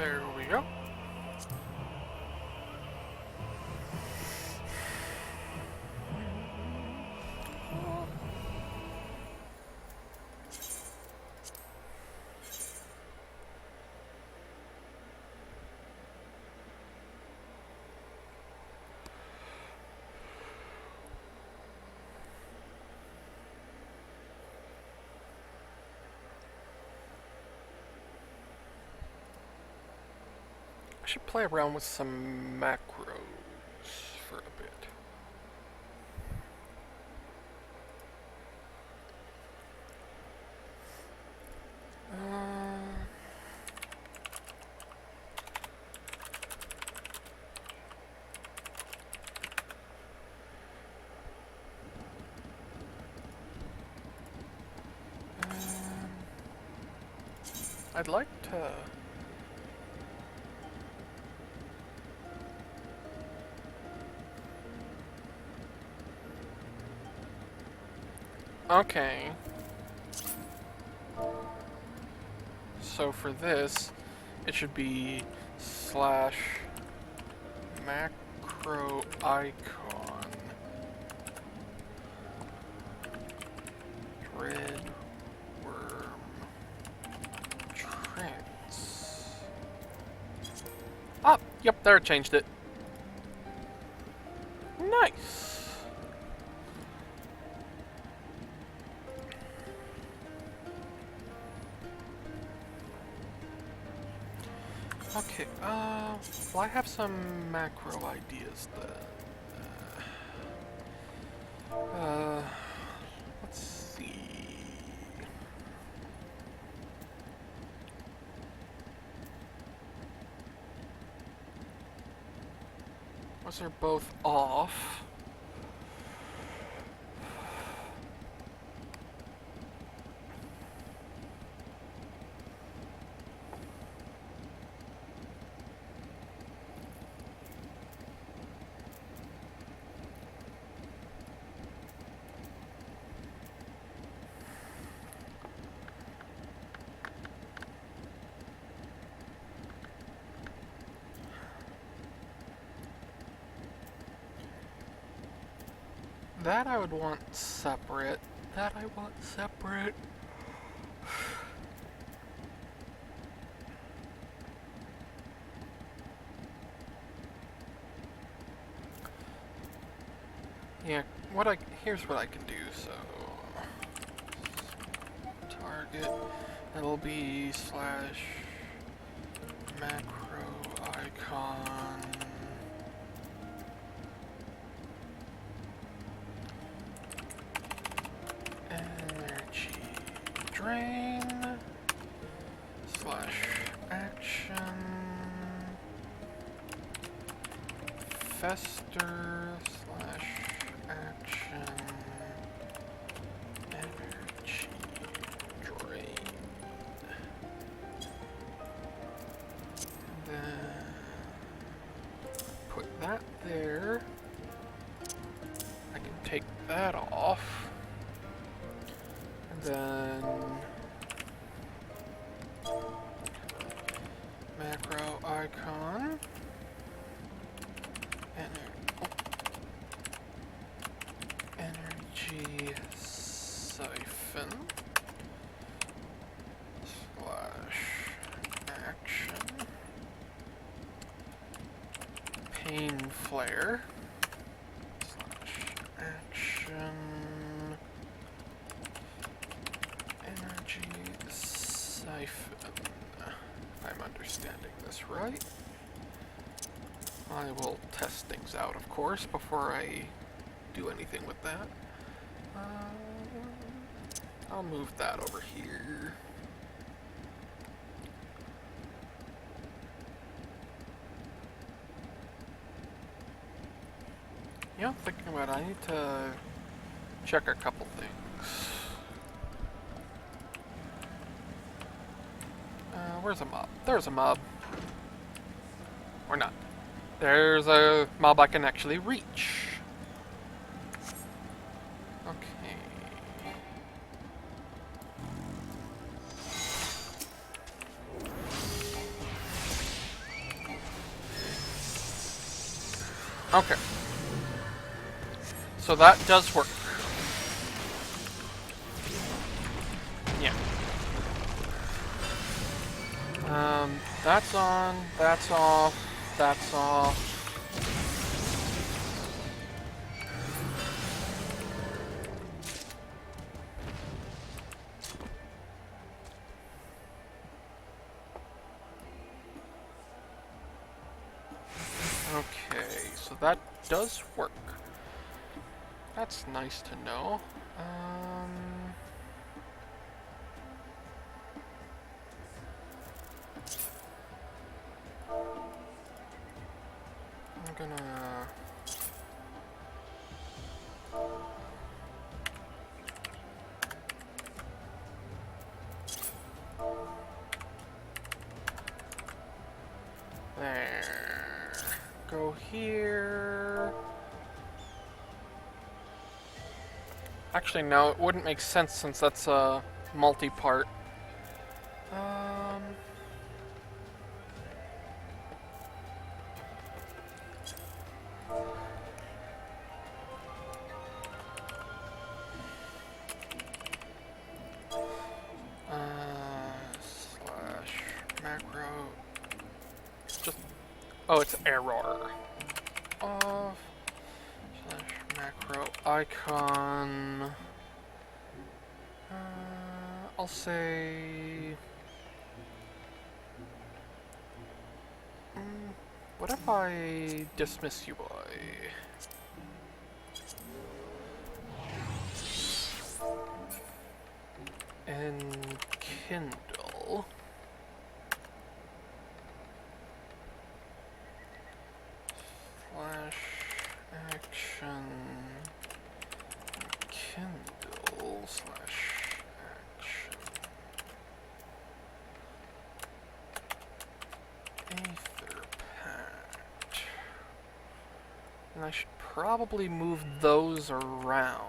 There we go. I should play around with some macros for a bit. I'd like to... Okay. So for this, it should be slash macro icon red worm trans. Ah, yep, there it changed it. Nice. Okay, well I have some macro ideas then. Let's see. Those are both off. That I would want separate. That I want separate. Yeah, here's what I can do, so target, it'll be slash macro icon energy drain slash action fester slash action energy drain. And then put that there. I can take that off. And then macro icon. Energy siphon slash action pain flare slash action energy siphon. If I'm understanding this right. I will test things out, of course, before I do anything with that. I'll move that over here. Yeah, thinking about it, I need to check a couple things. Where's a mob? There's a mob. Or not. There's a mob I can actually reach. Okay. Okay. So that does work. Yeah. That's on, that's off, that's off. Okay, so that does work. That's nice to know. I'm gonna... There. Go here. Actually, no, it wouldn't make sense since that's a multi-part. Slash macro. Just, oh, it's error. Off. Slash macro icon. I'll say... what if I dismiss you, boy? And Kindle. Slash action. Kindle slash action. Etherpad. And I should probably move those around.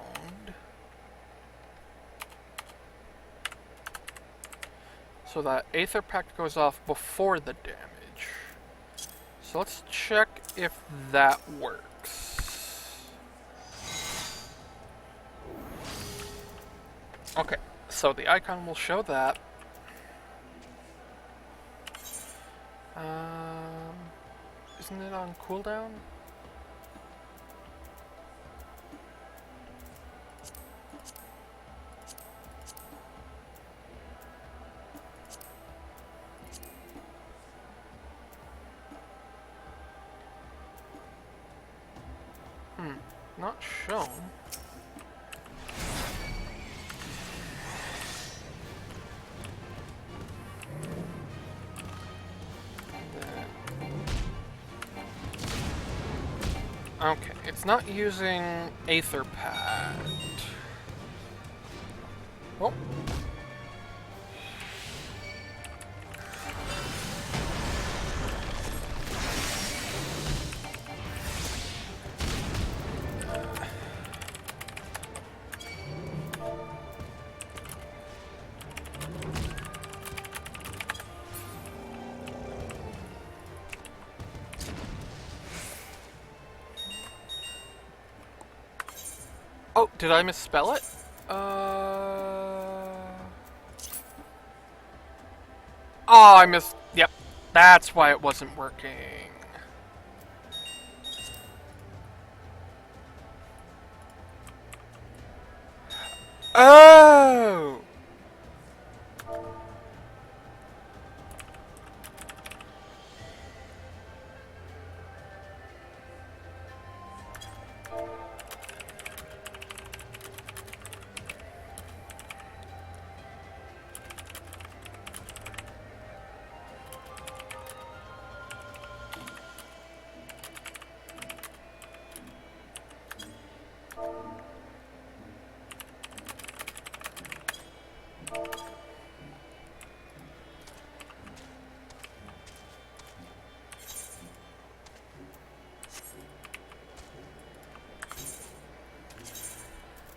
So that Aether Pact goes off before the damage. So let's check if that works. Okay, so the icon will show that. Isn't it on cooldown? Not shown. Okay, it's not using Aetherpad. Oh. Oh, did I misspell it? Oh, I missed... Yep. That's why it wasn't working. Oh!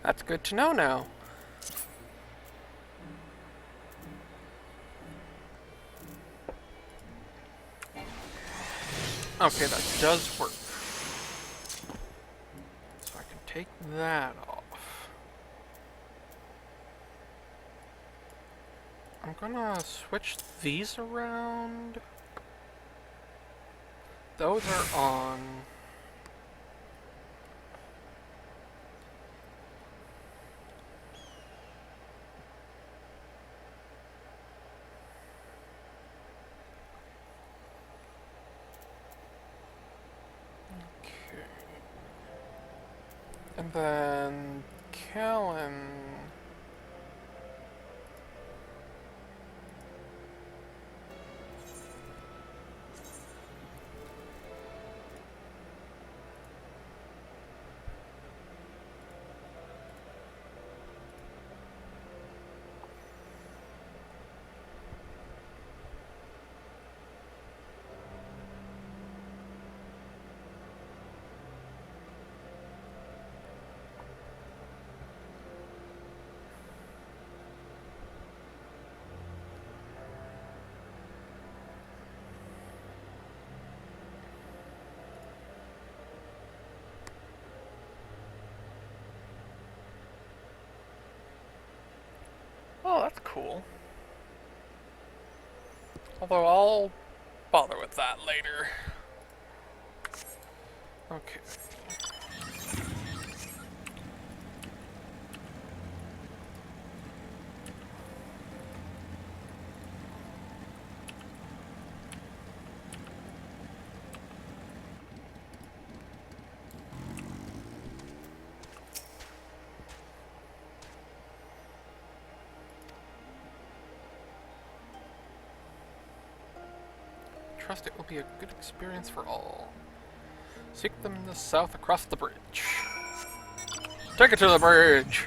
That's good to know now. Okay, that does work. take that off. I'm gonna switch these around. Those are on. Okay. And then Callan. Oh, that's cool. Although I'll bother with that later. Okay. Trust it will be a good experience for all. Seek them in the south across the bridge. Take it to the bridge!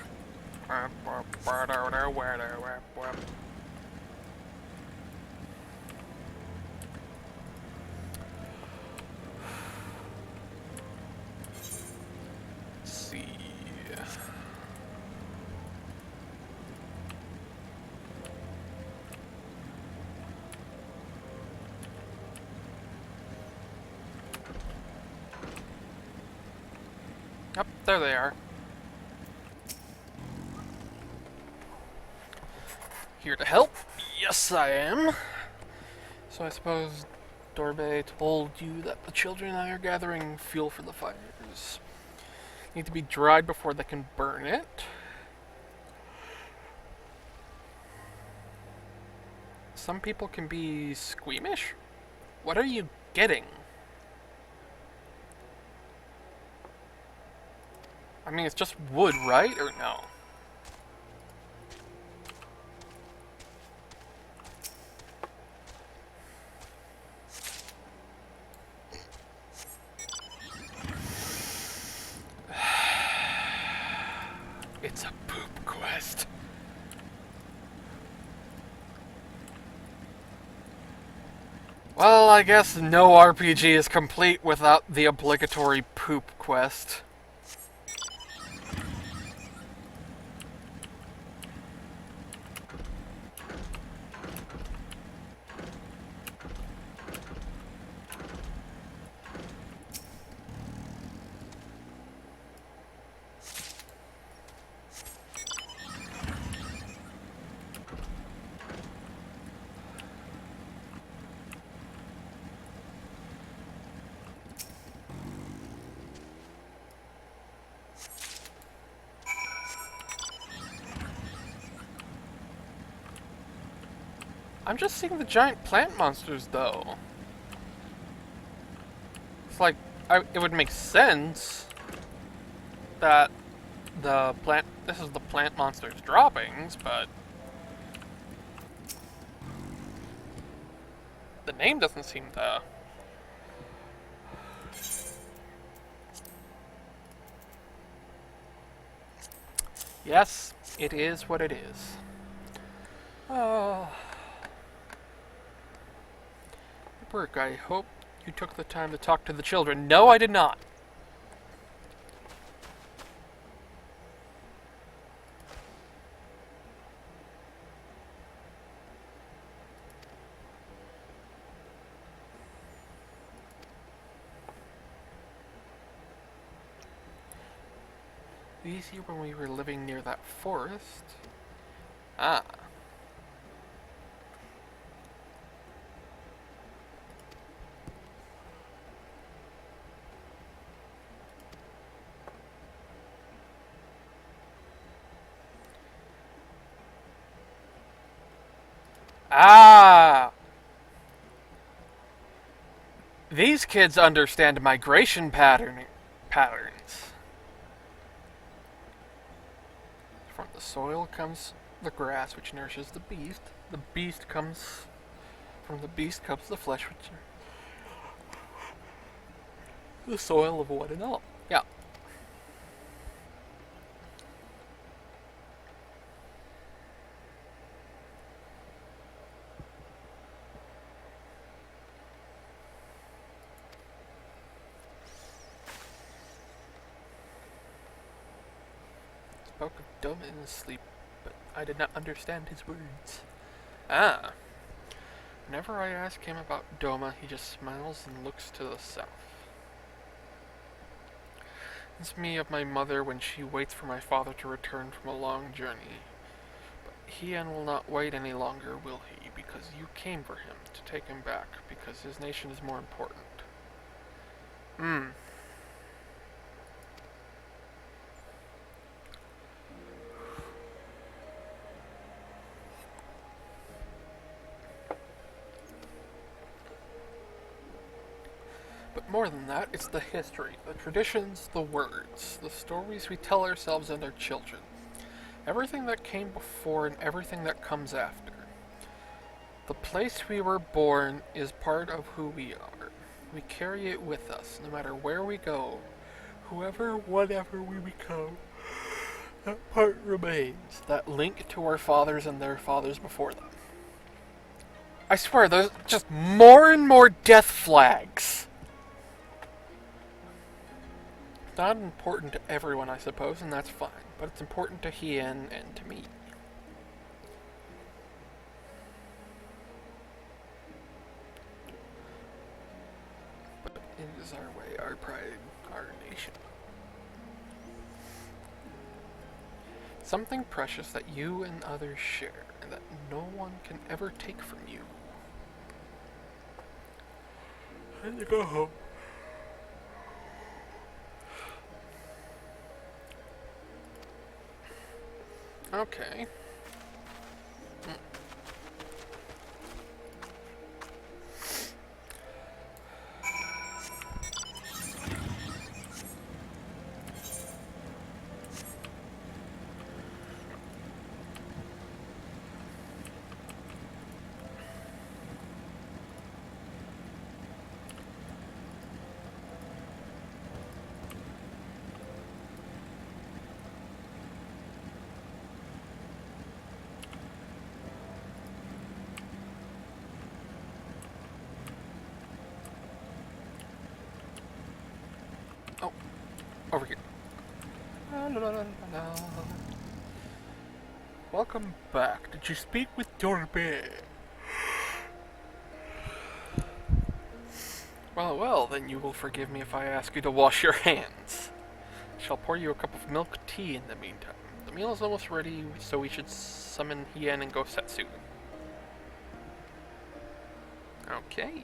Let's see. Yep, there they are. Here to help? Yes, I am. So I suppose Dorbe told you that the children and I are gathering fuel for the fires. Need to be dried before they can burn it. Some people can be squeamish? What are you getting? I mean, it's just wood, right? Or no? It's a poop quest. Well, I guess no RPG is complete without the obligatory poop quest. I'm just seeing the giant plant monsters, though. It's like, it would make sense that this is the plant monster's droppings, but the name doesn't seem to. Yes, it is what it is. Oh. Burke, I hope you took the time to talk to the children. No, I did not. easier when we were living near that forest. Ah. Ah! These kids understand migration patterns. From the soil comes the grass, which nourishes the beast. From the beast comes the flesh, which the soil of one and all. Yeah. Spoke of Doma in his sleep, but I did not understand his words. Ah. Whenever I ask him about Doma, he just smiles and looks to the south. It's me of my mother when she waits for my father to return from a long journey. But Hien will not wait any longer, will he? Because you came for him, to take him back, because his nation is more important. But more than that, it's the history, the traditions, the words, the stories we tell ourselves and our children. Everything that came before and everything that comes after. The place we were born is part of who we are. We carry it with us, no matter where we go. Whoever, whatever we become, that part remains. That link to our fathers and their fathers before them. I swear, there's just more and more death flags. It's not important to everyone, I suppose, and that's fine. But it's important to Hien and to me. But it is our way, our pride, our nation. Something precious that you and others share, and that no one can ever take from you. Time to go home. Okay. Oh, over here. La, la, la, la, la. Welcome back. Did you speak with Dorbe? Well, then you will forgive me if I ask you to wash your hands. I shall pour you a cup of milk tea in the meantime. The meal is almost ready, so we should summon Hien and go Setsu. Okay.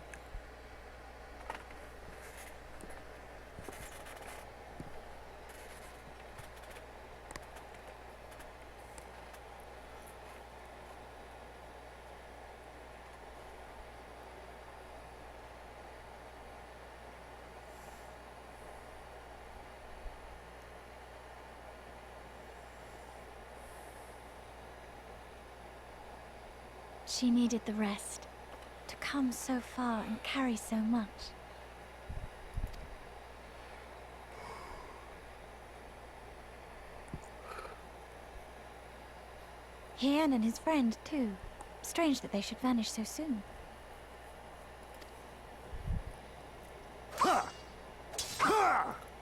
She needed the rest. To come so far and carry so much. Hien and his friend, too. Strange that they should vanish so soon.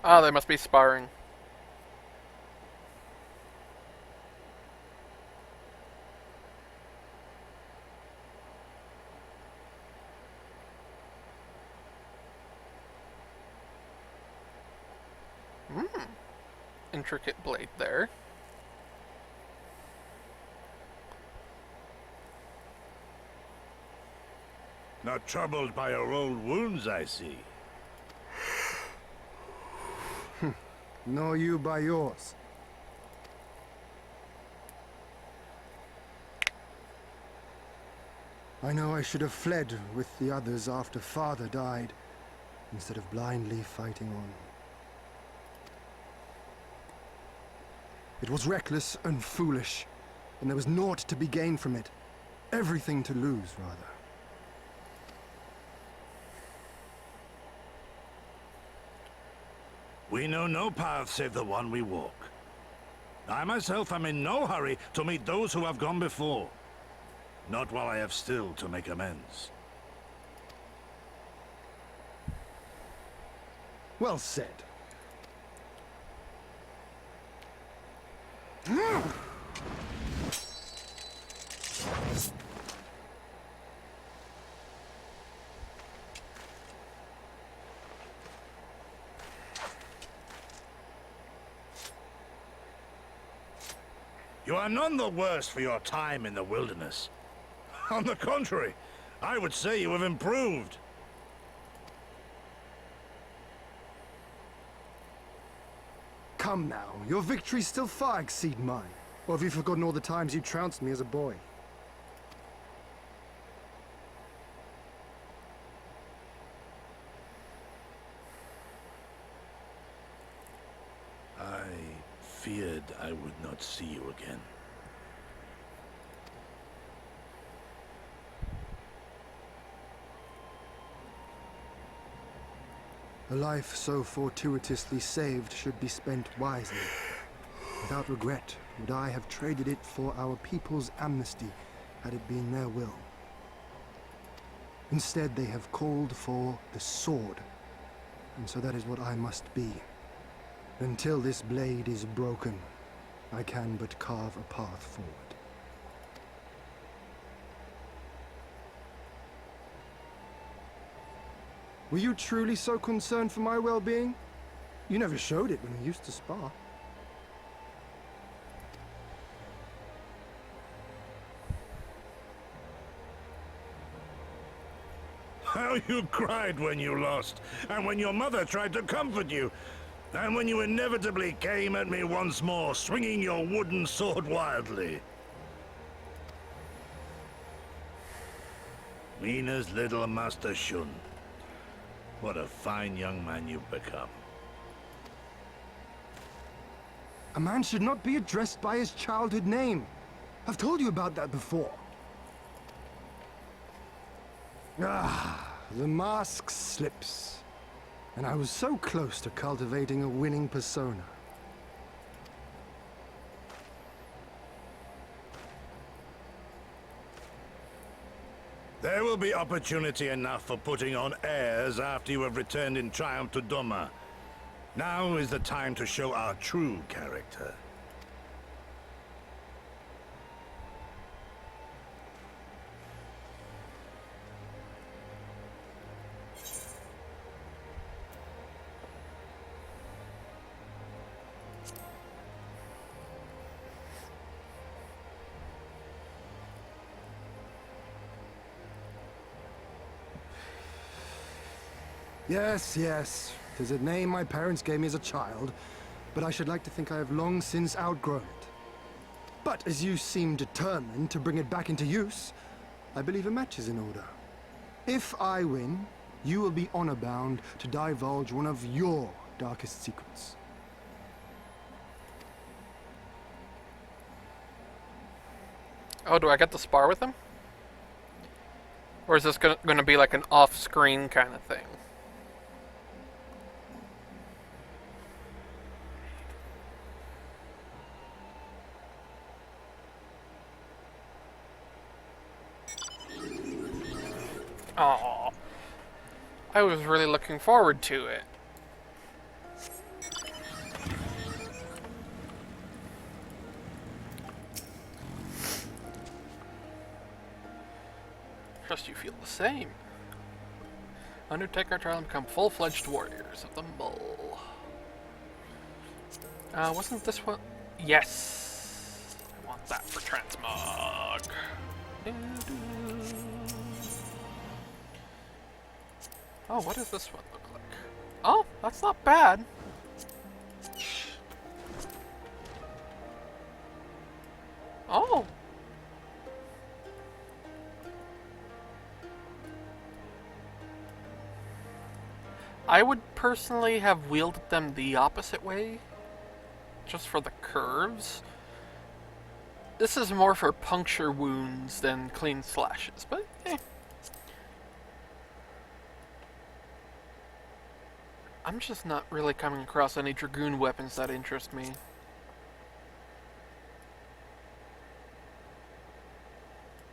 Ah, they must be sparring. intricate blade there. Not troubled by your old wounds, I see. Nor you by yours. I know I should have fled with the others after Father died, instead of blindly fighting on. It was reckless and foolish, and there was naught to be gained from it. Everything to lose, rather. We know no path save the one we walk. I myself am in no hurry to meet those who have gone before. Not while I have still to make amends. Well said. You are none the worse for your time in the wilderness. On the contrary, I would say you have improved. Come now, your victories still far exceed mine. Or have you forgotten all the times you trounced me as a boy? I feared I would not see you again. A life so fortuitously saved should be spent wisely. Without regret, would I have traded it for our people's amnesty, had it been their will. Instead, they have called for the sword, and so that is what I must be. Until this blade is broken, I can but carve a path forward. Were you truly so concerned for my well-being? You never showed it when we used to spar. How you cried when you lost, and when your mother tried to comfort you, and when you inevitably came at me once more, swinging your wooden sword wildly. Mina's little Master Shun. What a fine young man you've become. A man should not be addressed by his childhood name. I've told you about that before. Ah, the mask slips. And I was so close to cultivating a winning persona. There will be opportunity enough for putting on airs after you have returned in triumph to Doma. Now is the time to show our true character. Yes, yes. 'Tis a name my parents gave me as a child, but I should like to think I have long since outgrown it. But as you seem determined to bring it back into use, I believe a match is in order. If I win, you will be honor-bound to divulge one of your darkest secrets. Oh, do I get to spar with him? Or is this going to be like an off-screen kind of thing? Aww. I was really looking forward to it. Trust you feel the same. Undertake our trial and become full-fledged warriors of the Mole. Wasn't this one? Yes! I want that for transmog. Oh, what does this one look like? Oh, that's not bad. Oh! I would personally have wielded them the opposite way, just for the curves. This is more for puncture wounds than clean slashes, but eh. I'm just not really coming across any dragoon weapons that interest me.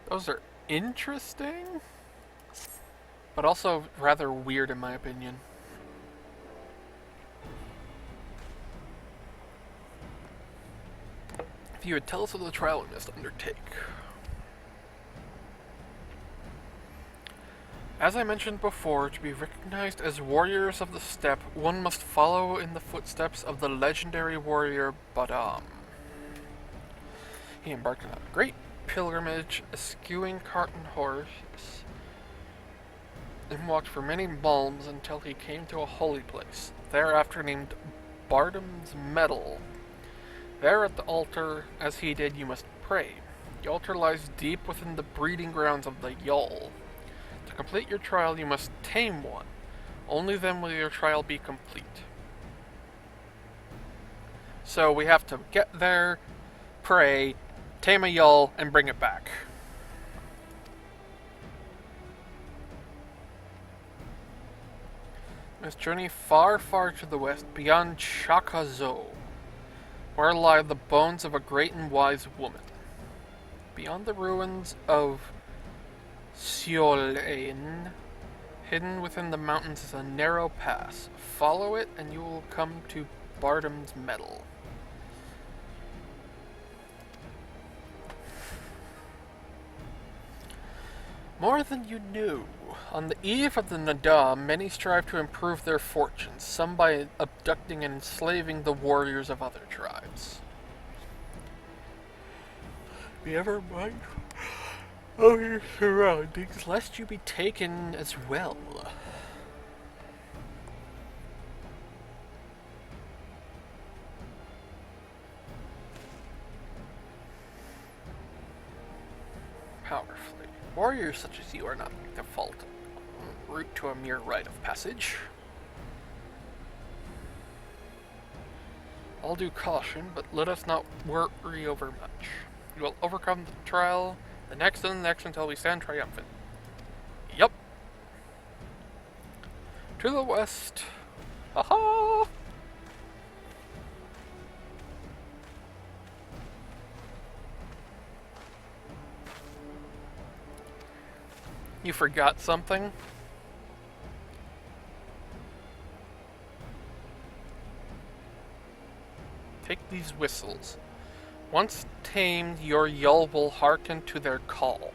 Those are interesting, but also rather weird in my opinion. If you would tell us of the trial we must undertake. As I mentioned before, to be recognized as warriors of the steppe, one must follow in the footsteps of the legendary warrior Badam. He embarked on a great pilgrimage, eschewing cart and horse, and walked for many malms until he came to a holy place, thereafter named Bardam's Meadow. There at the altar, as he did, you must pray. The altar lies deep within the breeding grounds of the Yul. To complete your trial, you must tame one. Only then will your trial be complete. So we have to get there, pray, tame a Yul, and bring it back. We must journey far, far to the west, beyond Chakazo, where lie the bones of a great and wise woman. Beyond the ruins of Seolain, hidden within the mountains is a narrow pass. Follow it and you will come to Bardam's Meadow. More than you knew. On the eve of the Nada, many strive to improve their fortunes, some by abducting and enslaving the warriors of other tribes. Be ever mindful of your surroundings, lest you be taken as well. Powerfully. Warriors such as you are not default route to a mere rite of passage. All due caution, but let us not worry over much. You will overcome the trial, the next and the next until we stand triumphant. Yup. To the west. Haha! You forgot something? Take these whistles. Once tamed, your Yul will hearken to their call.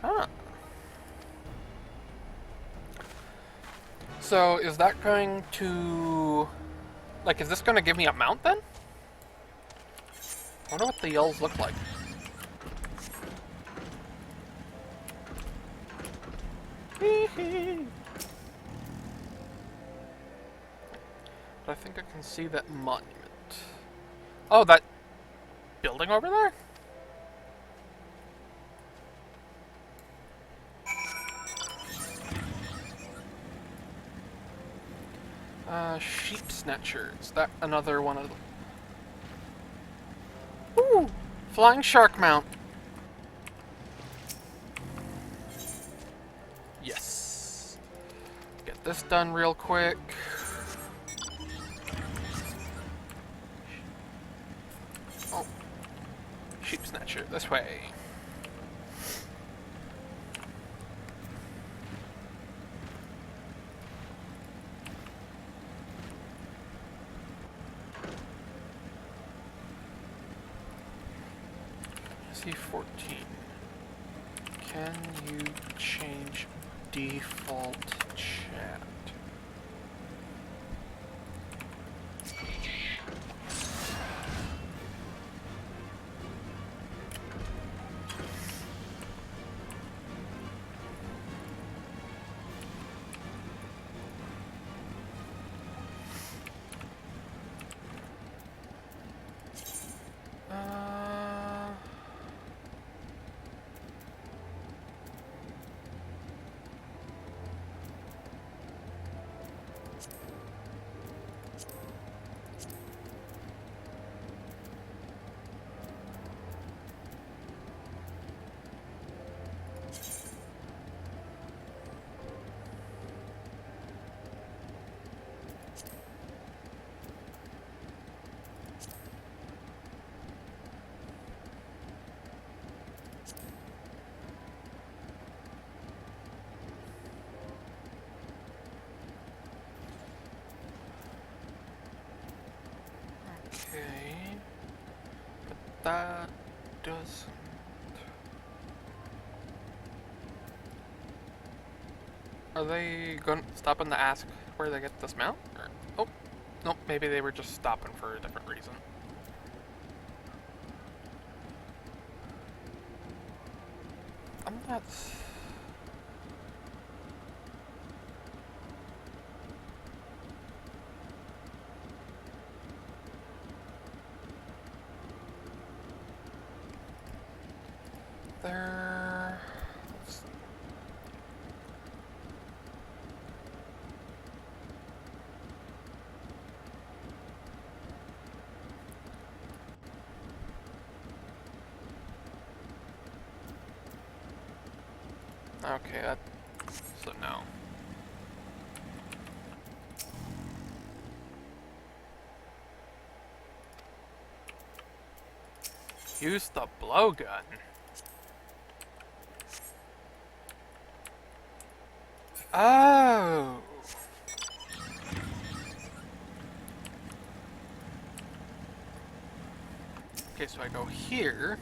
Huh. So, is that going to... Like, is this going to give me a mount then? I wonder what the Yuls look like. But I think I can see that monument. Oh, that building over there? Sheep snatchers. That another one of them. Ooh! Flying shark mount. Yes. Get this done real quick. Oh. Sheep snatcher, this way. C14. Can you change default chat? that doesn't. Are they going stopping to ask where they get this mount? Or, oh, nope. Maybe they were just stopping for a different reason. I'm not. There. Okay, that. So no. Use the blowgun. Oh. Okay, so I go here.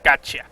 Gotcha.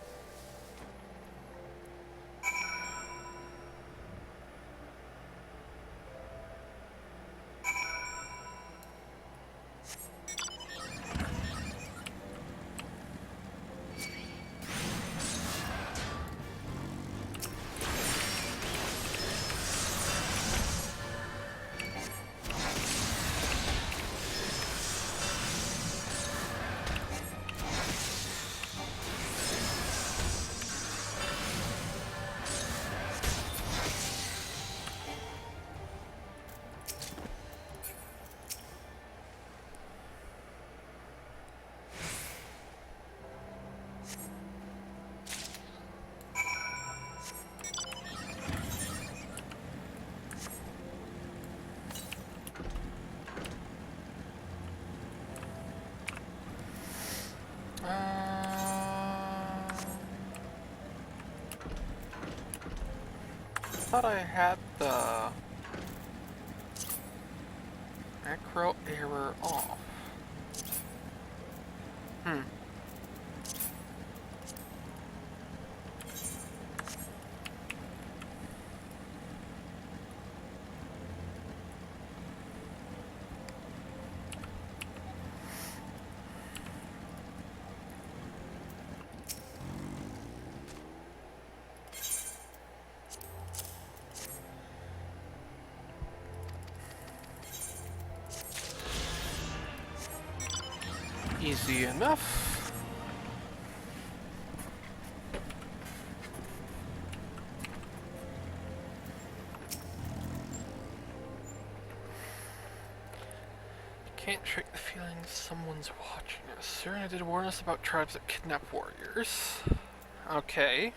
I thought I had the macro error off. Easy enough. Can't shake the feeling someone's watching us. Serena did warn us about tribes that kidnap warriors. Okay.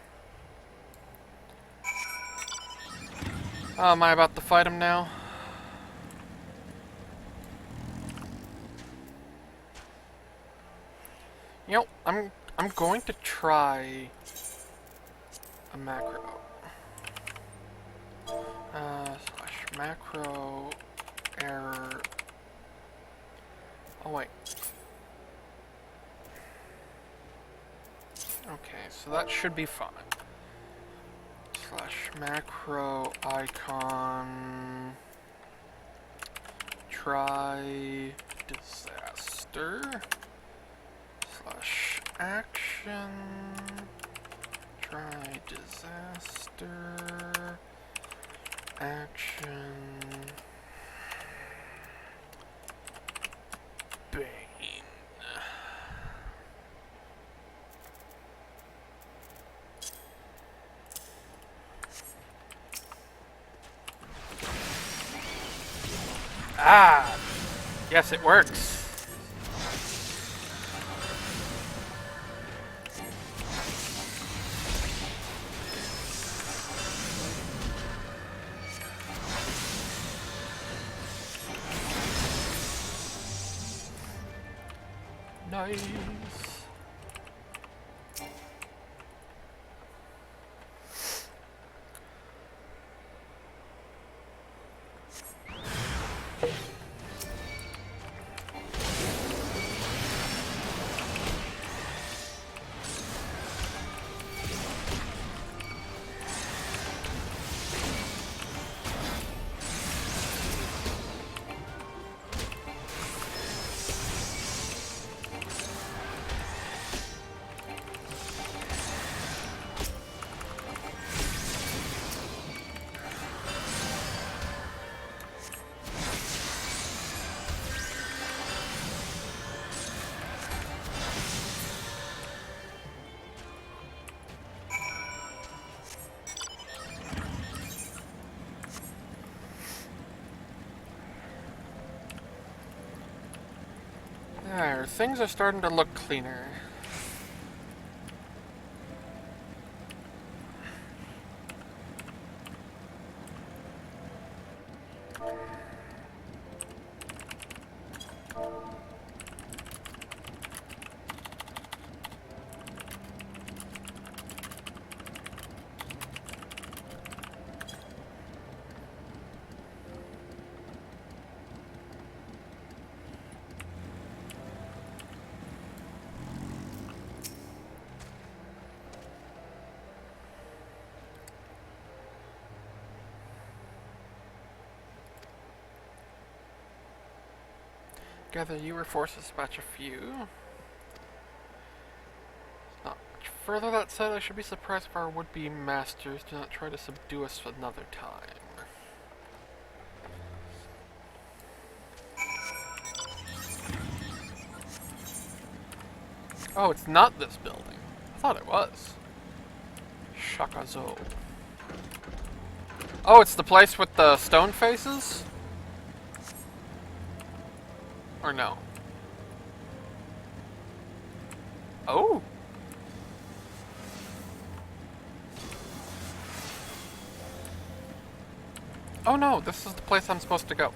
Am I about to fight him now? You know, I'm going to try a macro. Slash macro error. Oh wait. Okay, so that should be fine. Slash macro icon. Try disaster. Slash action. Try disaster. Action. Bane. Ah! Yes, it works. Nice. There, things are starting to look cleaner. Gather your forces, dispatch a few. Not much further. That said, I should be surprised if our would-be masters do not try to subdue us another time. Oh, it's not this building. I thought it was. Shakazo. Oh, it's the place with the stone faces? Or no? Oh! Oh no, this is the place I'm supposed to go.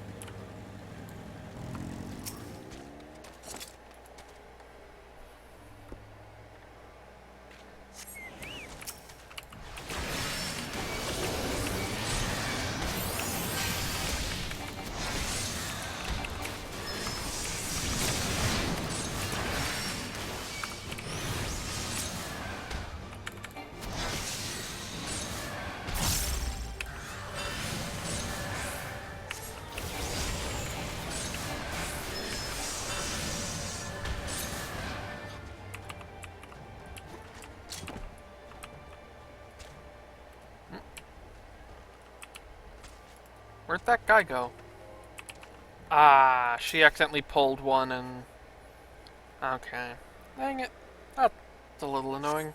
Where'd that guy go? Ah, she accidentally pulled one and... Okay. Dang it. That's a little annoying.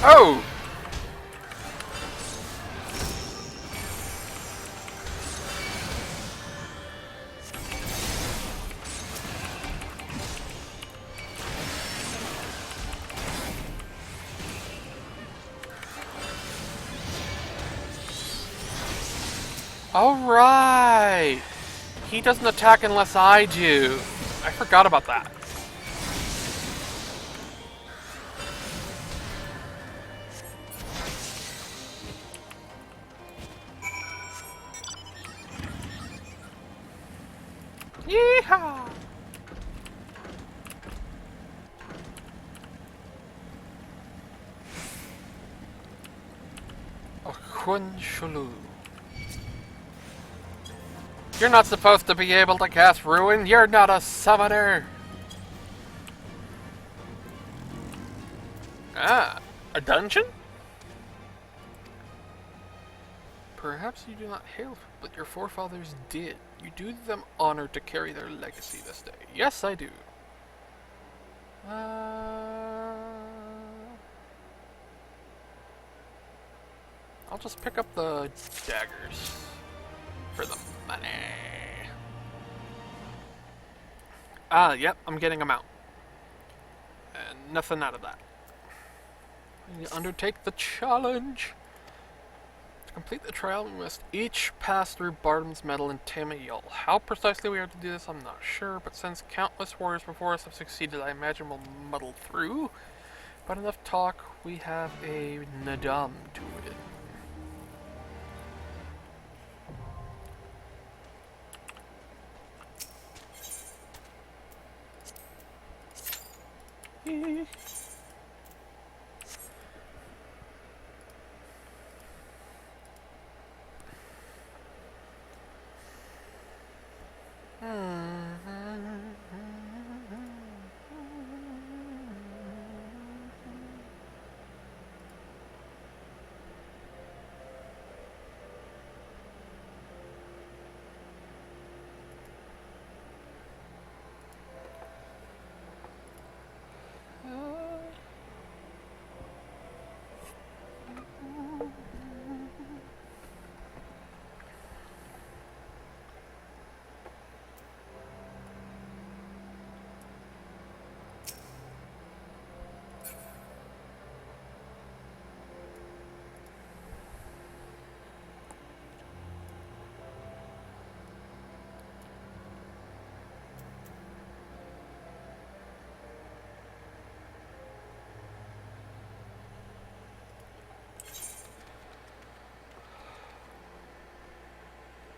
Oh! Alright! He doesn't attack unless I do. I forgot about that. Yeehaw! Shulu. You're not supposed to be able to cast Ruin. You're not a summoner. Ah, a dungeon? Perhaps you do not hail, but your forefathers did. You do them honor to carry their legacy this day. Yes, I do. I'll just pick up the daggers for the money. Yep, I'm getting them out. And nothing out of that. You undertake the challenge. To complete the trial, we must each pass through Bardom's Meadow and Tamayol. How precisely we are to do this, I'm not sure, but since countless warriors before us have succeeded, I imagine we'll muddle through. But enough talk, we have a Nadam to win.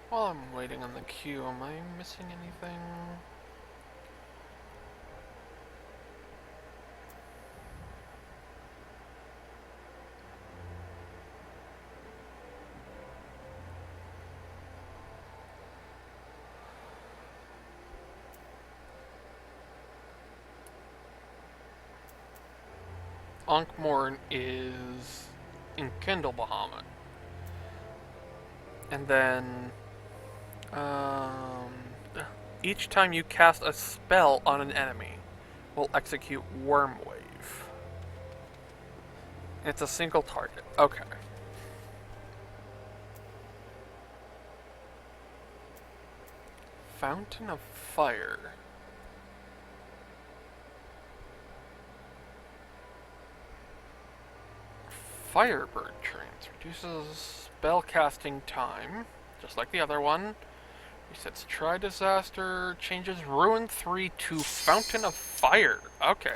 While I'm waiting on the queue, am I missing anything? Ankh-Morn is in Kendall, Bahamut. And then, each time you cast a spell on an enemy, will execute Wormwave. It's a single target. Okay. Fountain of Fire. Firebird Trance reduces spellcasting time, just like the other one. Resets Try Disaster, changes Ruin 3 to Fountain of Fire. Okay.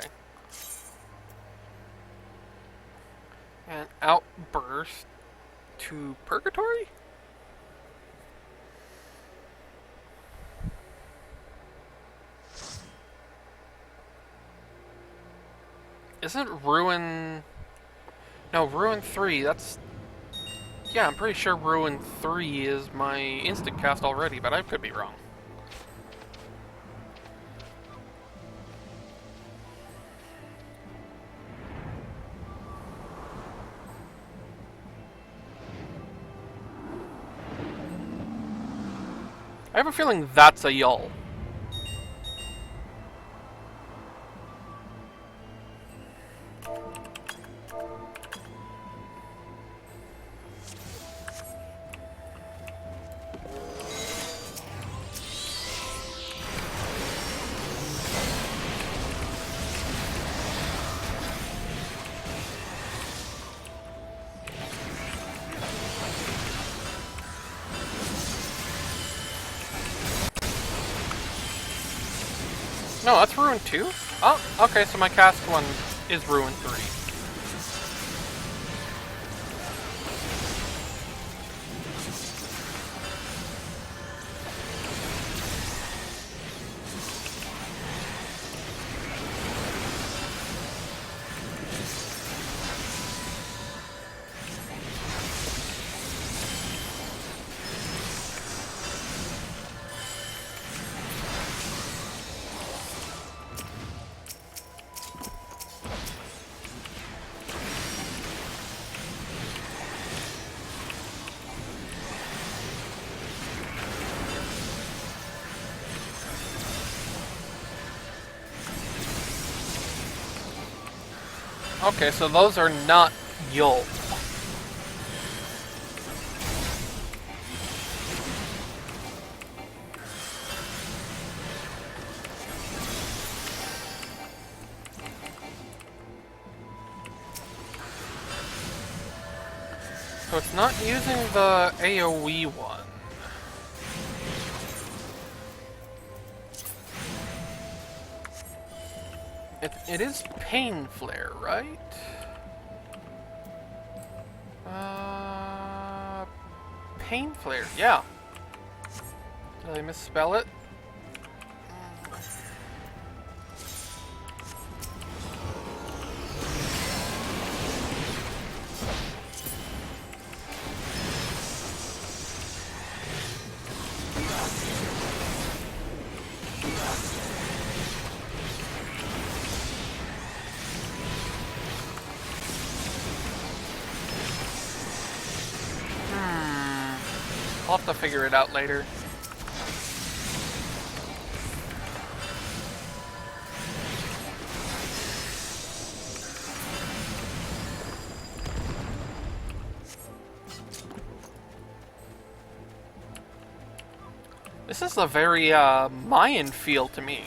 And Outburst to Purgatory? Isn't Ruin... No, Ruin 3, that's... Yeah, I'm pretty sure Ruin 3 is my instant cast already, but I could be wrong. I have a feeling that's a Yull. No, that's Ruin 2? Oh, okay, so my cast one is Ruin 3. Okay, so those are not Yull. So it's not using the AoE one. It is Pain Flare, right? Pain Flare, yeah. Did I misspell it? I'll have to figure it out later. This is a very Mayan feel to me.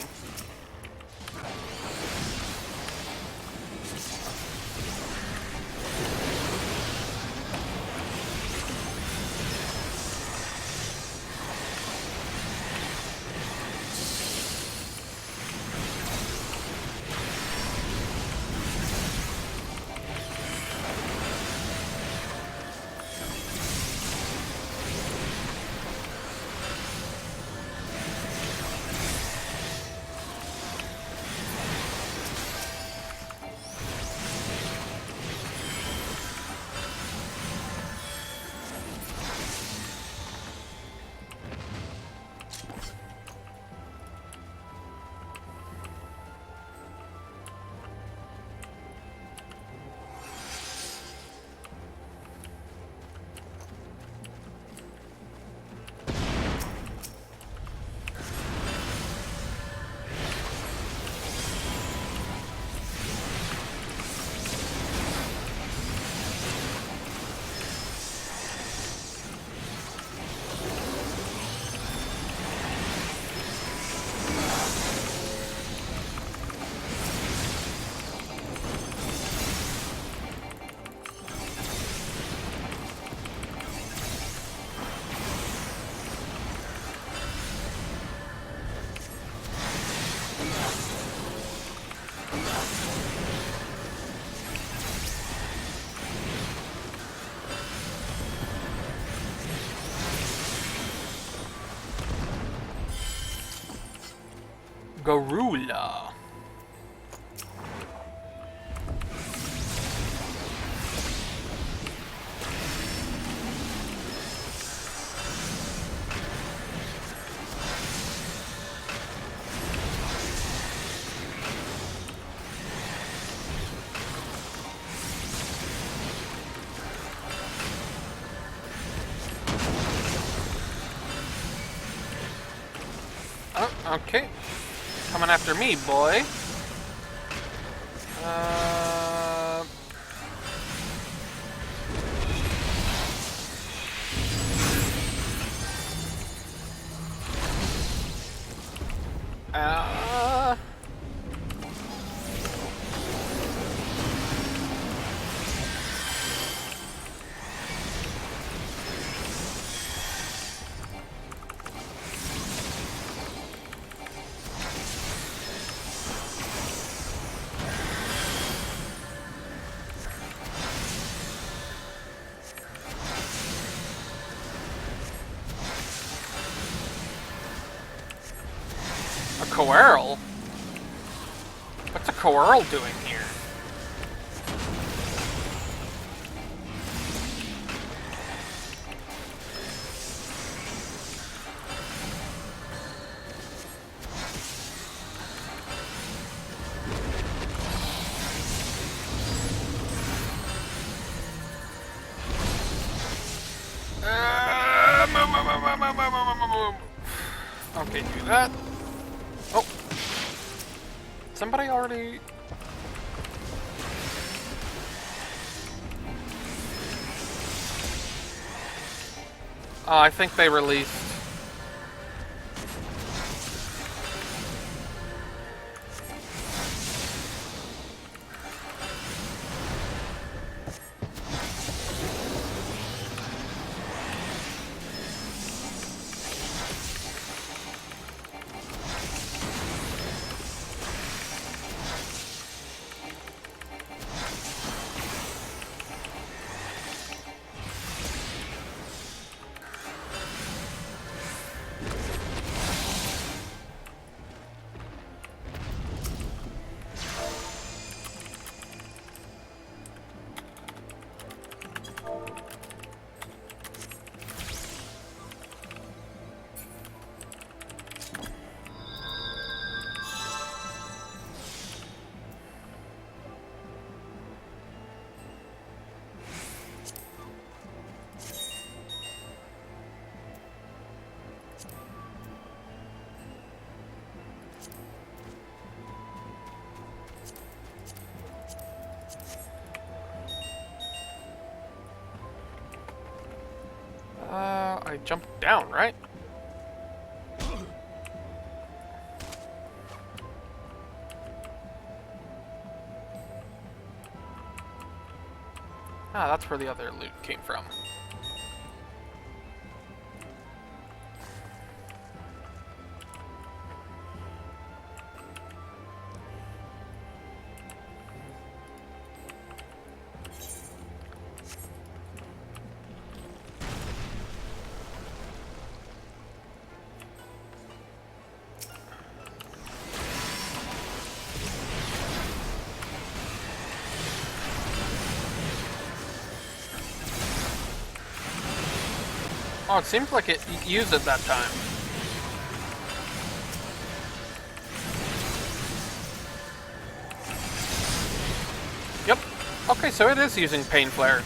Garula. Oh, okay. Coming after me, boy. Uh... Uh... A Coeurl? What's a Coeurl doing here? Okay, do that. Oh. Somebody already... Oh, I think they released... I jumped down, right? Ah, that's where the other loot came from. Oh, it seems like it used it that time. Yep. Okay, so it is using Pain Flare.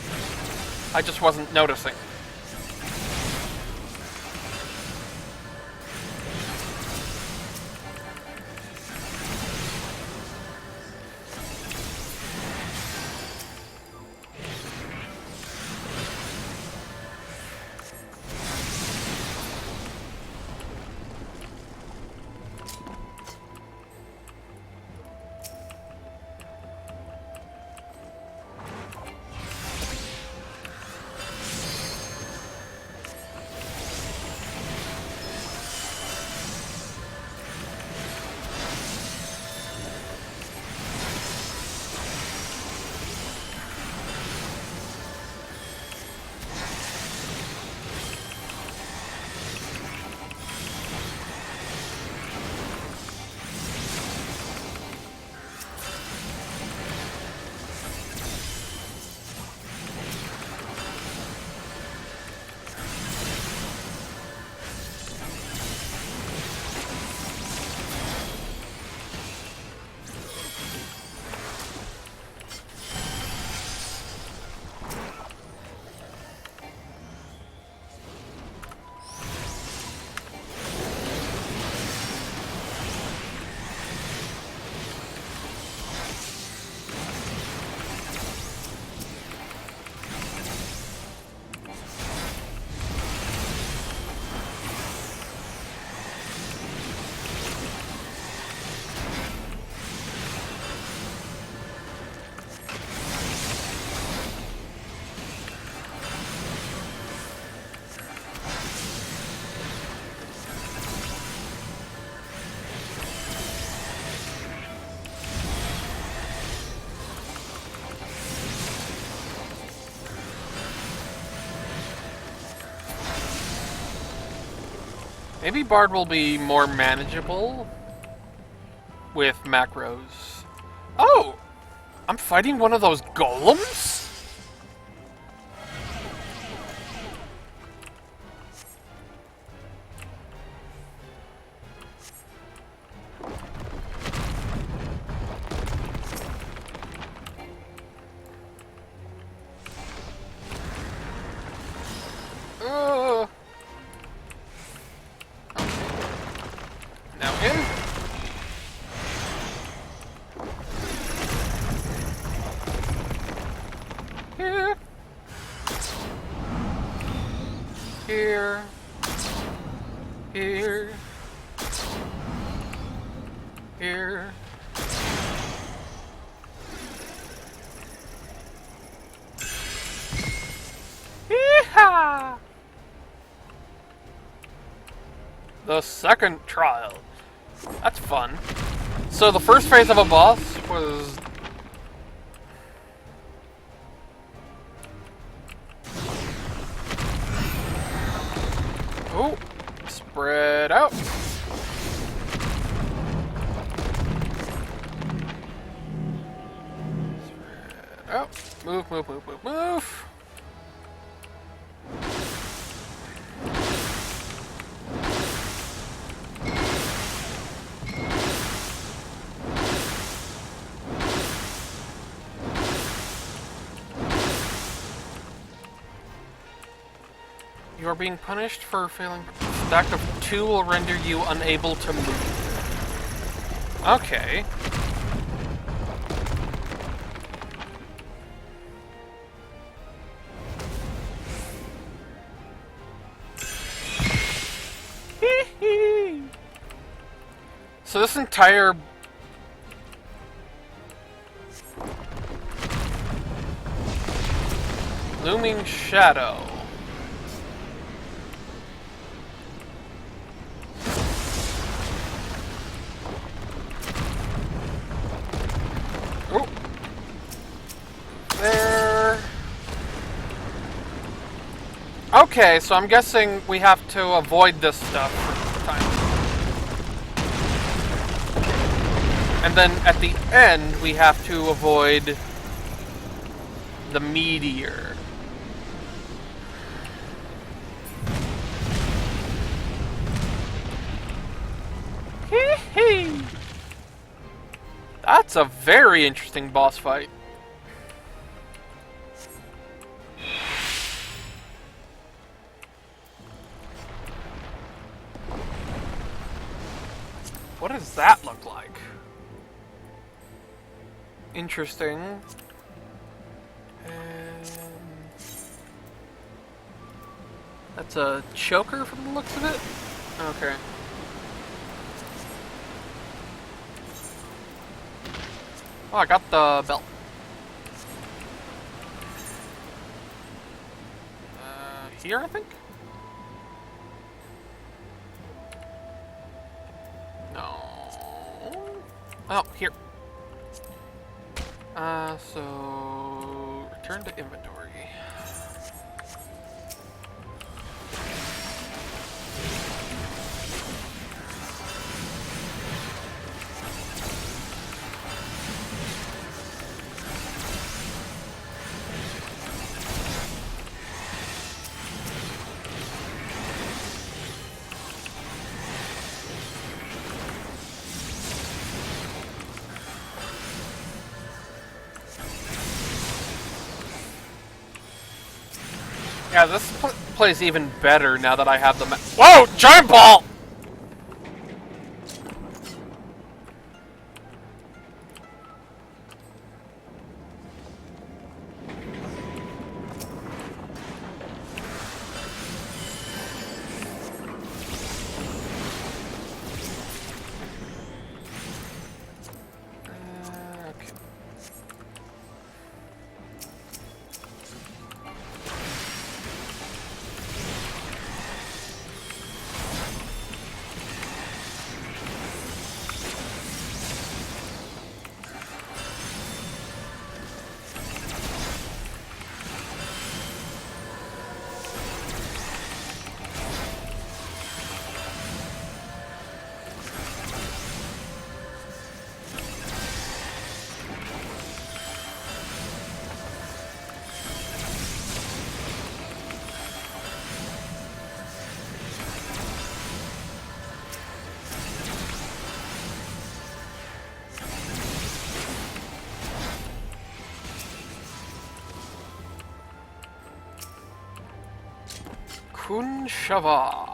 I just wasn't noticing. Maybe Bard will be more manageable with macros. Oh! I'm fighting one of those golems? Oh. Okay. Now in. Here. Here. Here. Here. Yeehaw! The second trial. That's fun. So the first phase of a boss was... Oh, spread out. Spread out. Move, move, move, move, move. You are being punished for failing. Stack of 2 will render you unable to move. Okay. So this entire... Looming Shadow. Oh. There. Okay, so I'm guessing we have to avoid this stuff for the time. And then at the end, we have to avoid the meteor. Hee-hee! That's a very interesting boss fight. What does that look like? Interesting. And that's a choker from the looks of it? Okay. Oh, I got the belt. Here, I think? No. Oh, here. So return to inventory. Yeah, this plays even better now that I have the Whoa! Giant ball! Okay. Kun Shava.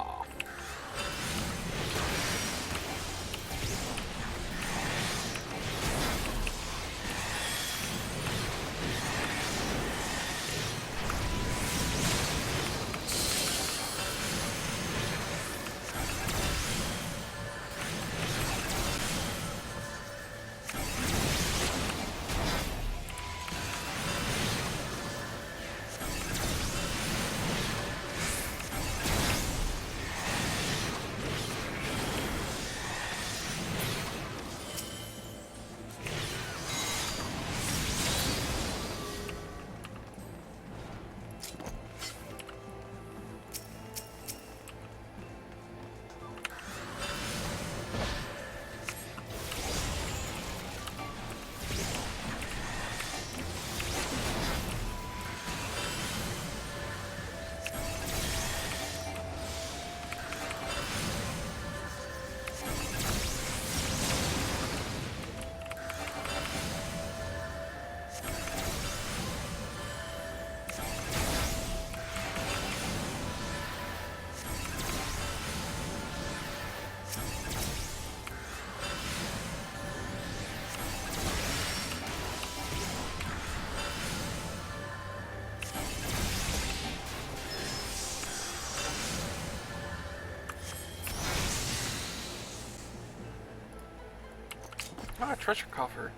Ah, treasure coffer.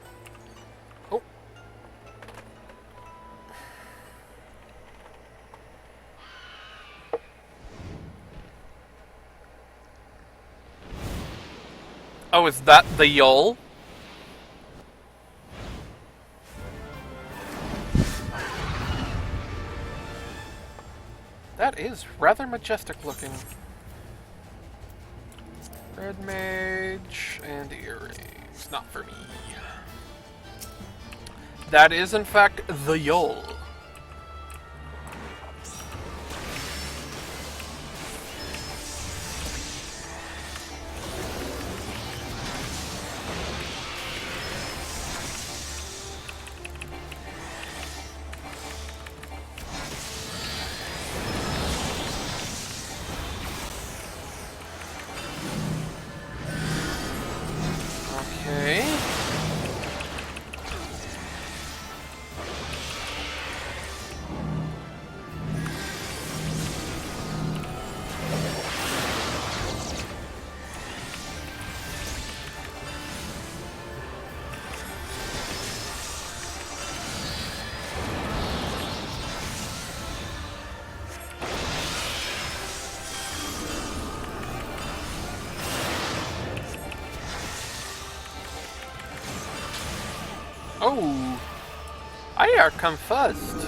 Oh. Oh, is that the Yol? That is rather majestic looking. Red mage and earrings. Not for me. That is, in fact, the Yol. Okay. Oh, I are confused.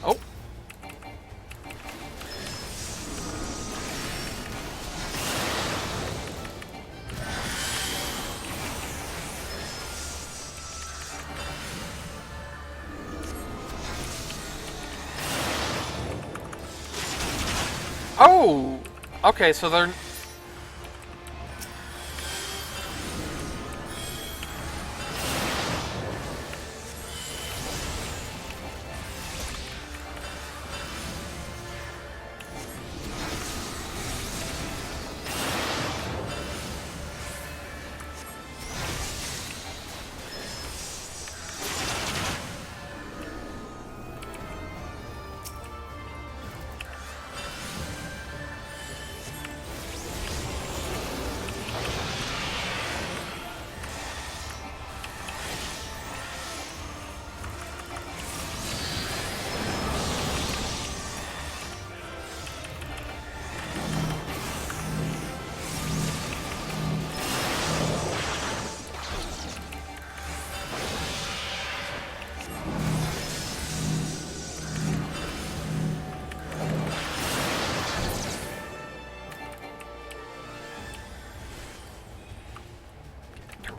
Oh. Oh! Okay, so they're...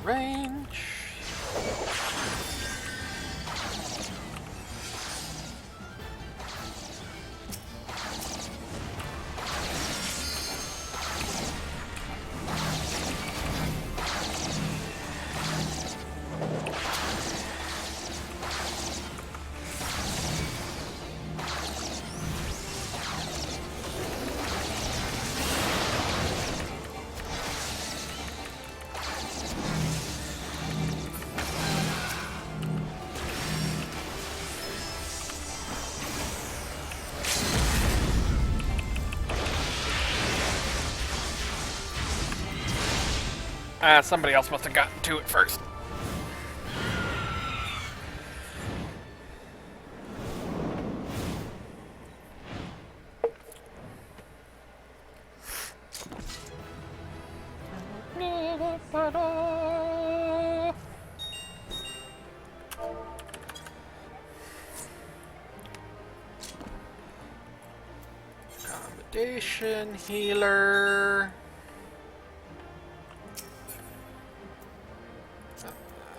range. Somebody else must have gotten to it first. Accommodation, healer.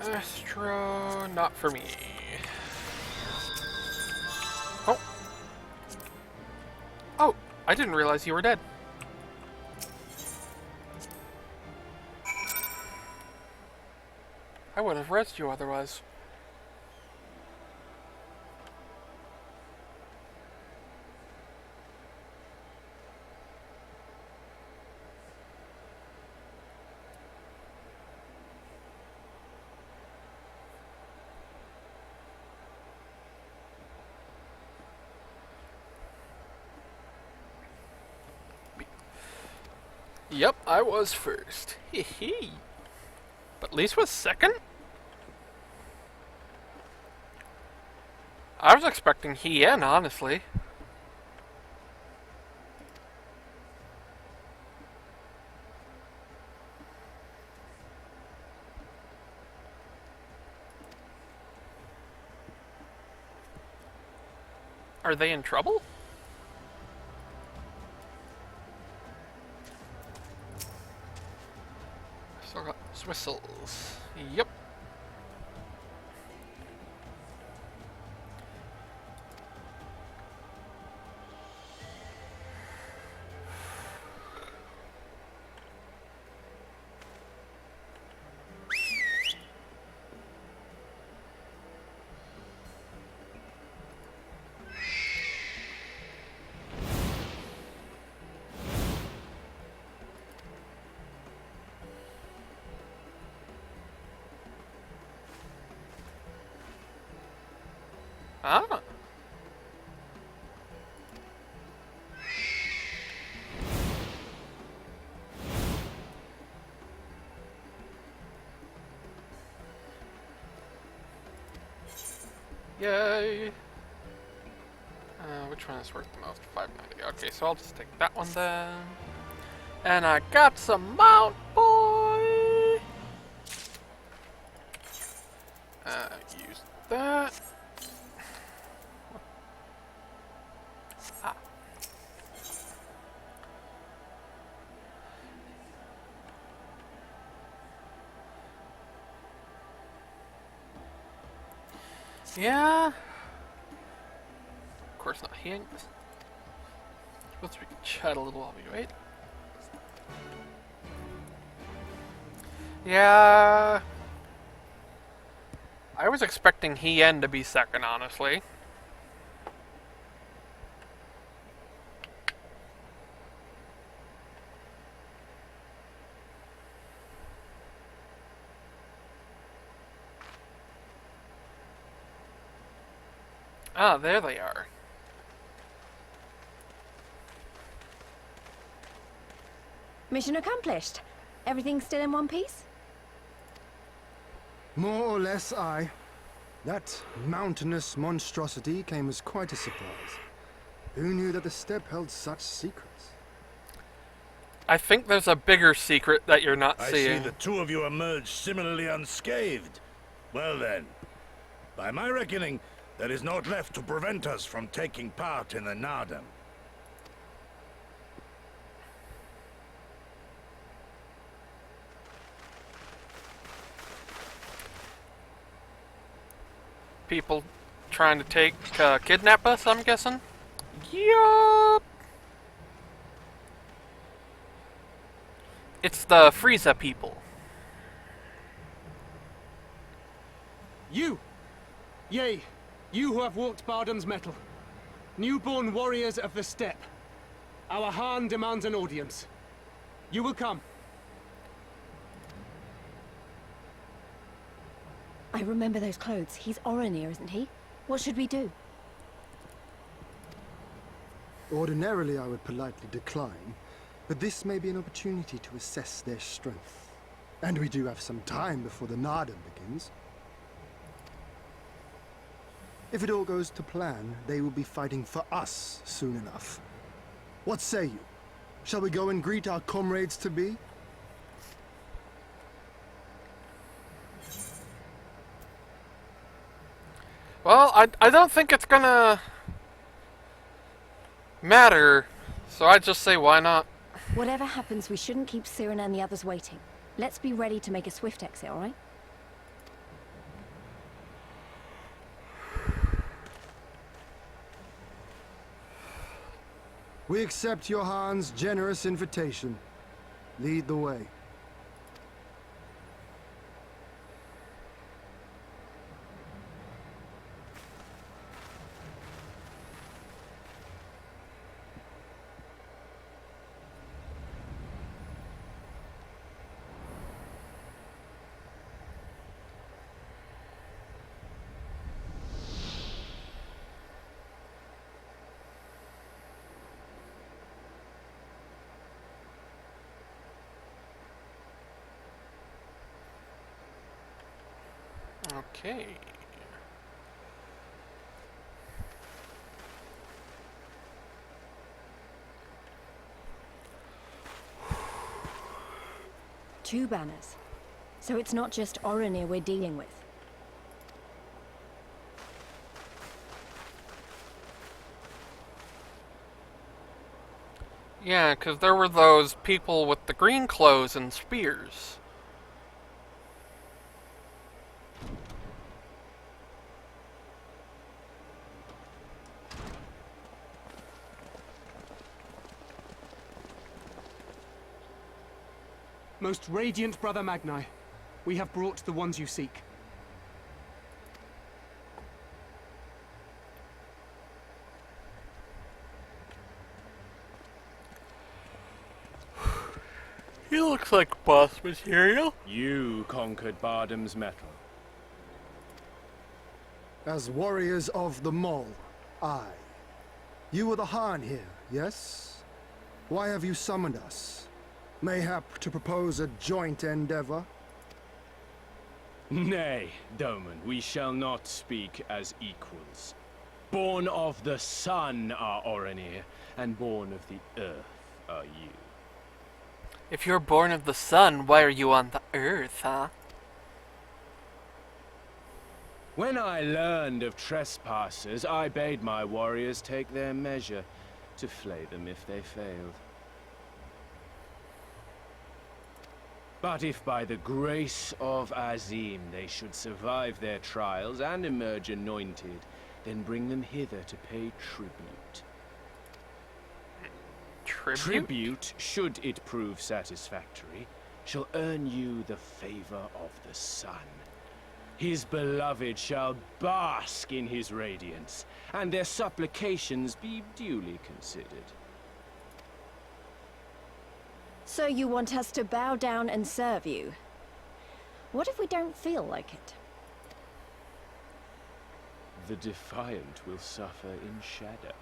Astro, not for me. Oh. Oh, I didn't realize you were dead. I would have rezzed you otherwise. Yep, I was first. Hee hee. But Lise was second? I was expecting Hien, honestly. Are they in trouble? Still got whistles. Yep. Ah. Yay. Which one is worth the most? 590. Okay, so I'll just take that one then. And I got some mount, boy! Use that. Ah. Yeah. Of course not here. Let's we can chat a little while we wait. Yeah. I was expecting Hien to be second, honestly. Ah, there they are. Mission accomplished. Everything still in one piece? More or less, aye. That mountainous monstrosity came as quite a surprise. Who knew that the steppe held such secrets? I think there's a bigger secret that you're not I seeing. see the two of you emerged similarly unscathed. Well then, by my reckoning, there is naught left to prevent us from taking part in the Nardam. People trying to kidnap us, I'm guessing? Yup! It's the Frieza people. You! Yea, you who have walked Bardam's metal. Newborn warriors of the steppe. Our Khan demands an audience. You will come. I remember those clothes. He's Oronir, isn't he? What should we do? Ordinarily, I would politely decline, but this may be an opportunity to assess their strength. And we do have some time before the Nardum begins. If it all goes to plan, they will be fighting for us soon enough. What say you? Shall we go and greet our comrades-to-be? Well, I don't think it's gonna matter, so I'd just say why not. Whatever happens, we shouldn't keep Cyrano and the others waiting. Let's be ready to make a swift exit, alright? We accept Johann's generous invitation. Lead the way. Okay. Two banners. So it's not just Oronir we're dealing with. Yeah, because there were those people with the green clothes and spears. Most radiant Brother Magni, we have brought the ones you seek. He looks like boss material. You conquered Bardam's metal. As warriors of the Mole, aye. You were the Hahn here, yes? Why have you summoned us? Mayhap to propose a joint endeavor? Nay, Doman, we shall not speak as equals. Born of the sun are Oronir, and born of the earth are you. If you're born of the sun, why are you on the earth, huh? When I learned of trespassers, I bade my warriors take their measure, to flay them if they failed. But if by the grace of Azim they should survive their trials and emerge anointed, then bring them hither to pay tribute. Tribute, should it prove satisfactory, shall earn you the favor of the sun. His beloved shall bask in his radiance, and their supplications be duly considered. So you want us to bow down and serve you? What if we don't feel like it? The defiant will suffer in shadow.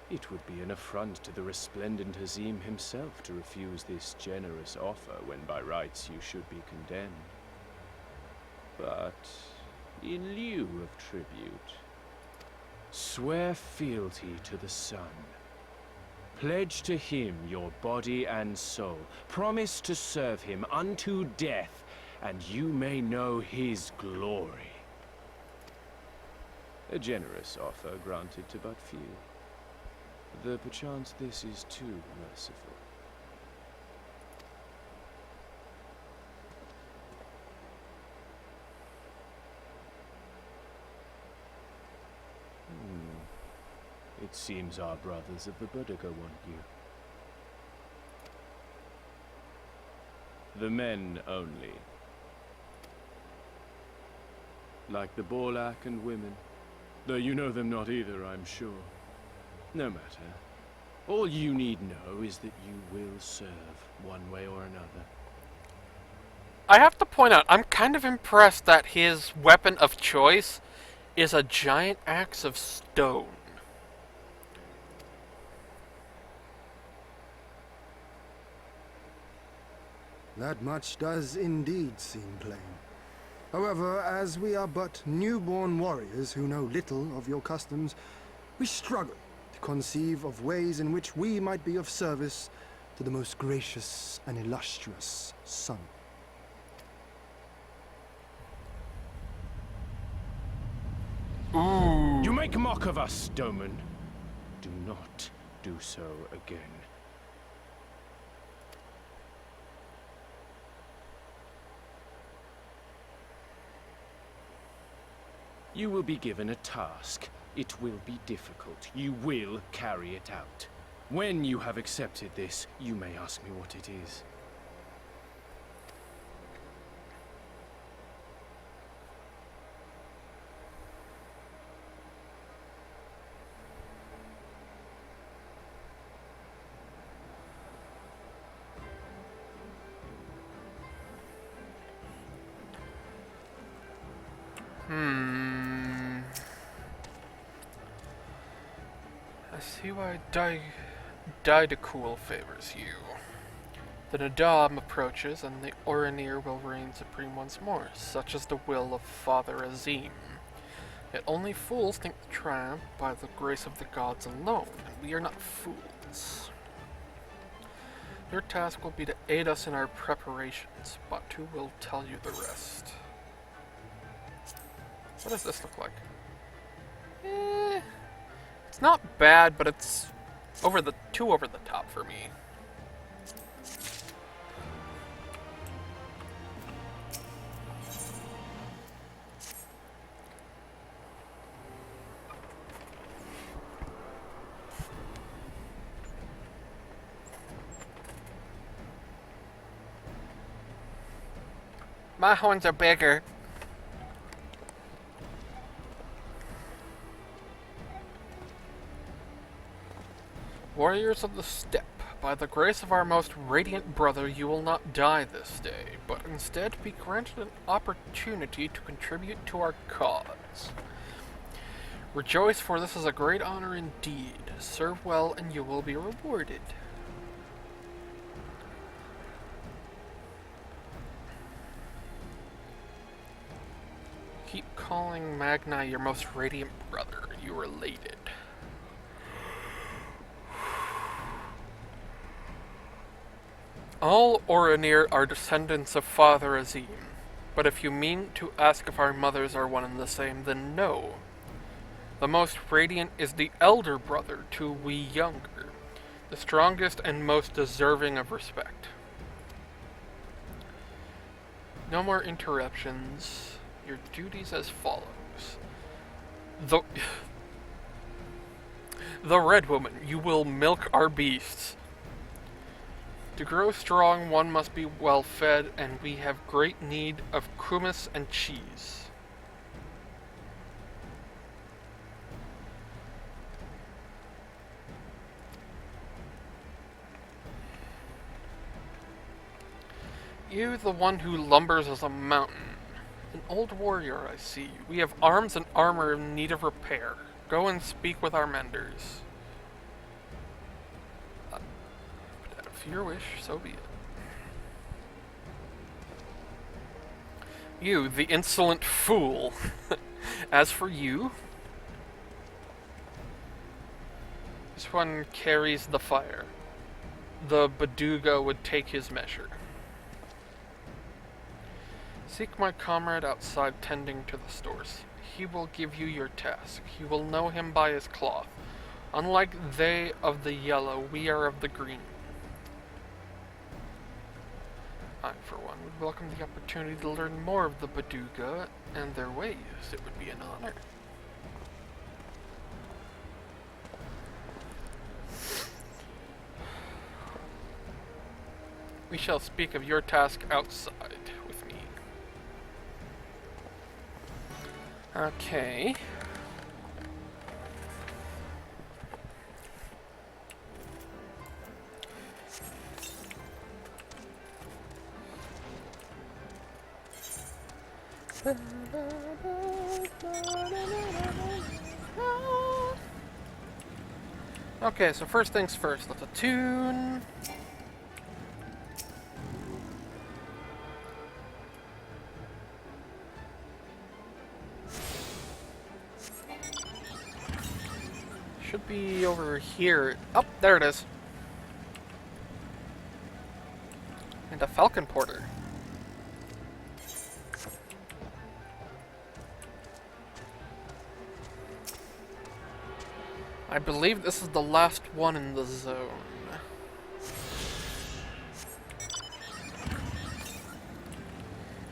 It would be an affront to the resplendent Azim himself to refuse this generous offer when by rights you should be condemned. But in lieu of tribute, swear fealty to the sun. Pledge to him your body and soul. Promise to serve him unto death, and you may know his glory. A generous offer granted to but few. Though perchance this is too merciful. It seems our brothers of the Buddha want you. The men only. Like the Borlak and women. Though you know them not either, I'm sure. No matter. All you need know is that you will serve one way or another. I have to point out, I'm kind of impressed that his weapon of choice is a giant axe of stone. That much does indeed seem plain. However, as we are but newborn warriors who know little of your customs, we struggle to conceive of ways in which we might be of service to the most gracious and illustrious son. Ooh. You make mock of us, Doman. Do not do so again. You will be given a task. It will be difficult. You will carry it out. When you have accepted this, you may ask me what it is. I see why Didacul favors you. The Nadam approaches, and the Oranir will reign supreme once more, such is the will of Father Azim. Yet only fools think to triumph by the grace of the gods alone, and we are not fools. Your task will be to aid us in our preparations, Batu will tell you the rest. What does this look like? It's not bad, but it's too over the top for me. My horns are bigger. Warriors of the Steppe, by the grace of our most radiant brother, you will not die this day, but instead be granted an opportunity to contribute to our cause. Rejoice, for this is a great honor indeed. Serve well, and you will be rewarded. Keep calling Magni your most radiant brother. You related. All Oranir are descendants of Father Azim, but if you mean to ask if our mothers are one and the same, then no. The most radiant is the elder brother to we younger, the strongest and most deserving of respect. No more interruptions. Your duties as follows. The Red Woman, you will milk our beasts. To grow strong, one must be well fed, and we have great need of kumis and cheese. You, the one who lumbers as a mountain. An old warrior, I see. We have arms and armor in need of repair. Go and speak with our menders. If your wish, so be it. You, the insolent fool. As for you, this one carries the fire. The Baduga would take his measure. Seek my comrade outside tending to the stores. He will give you your task. You will know him by his cloth. Unlike they of the yellow, we are of the green. I, for one, would welcome the opportunity to learn more of the Baduga and their ways. It would be an honor. We shall speak of your task outside with me. Okay. Okay, so first things first, let's attune. should be over here. Oh, there it is. And a falcon porter. I believe this is the last one in the zone.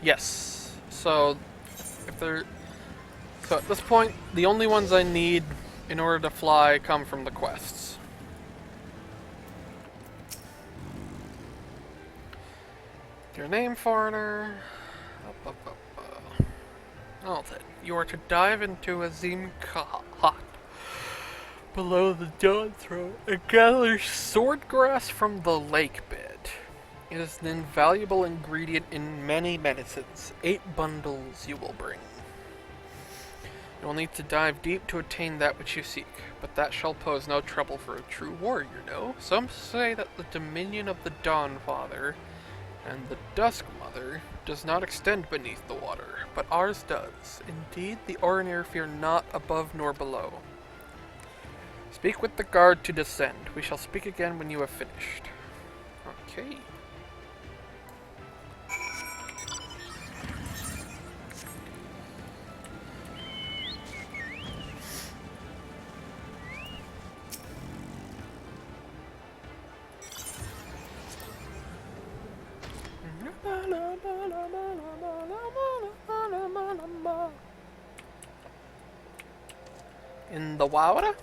Yes. So at this point, the only ones I need in order to fly come from the quests. Your name, foreigner. Oh, then you are to dive into Azim Khat below the Dawn Throne and gather swordgrass from the lake bed. It is an invaluable ingredient in many medicines. 8 bundles you will bring. You will need to dive deep to attain that which you seek, but that shall pose no trouble for a true warrior, no? Some say that the dominion of the Dawn Father and the Dusk Mother does not extend beneath the water, but ours does. Indeed, the Orinir fear not above nor below. Speak with the guard to descend. We shall speak again when you have finished. Okay. In the water?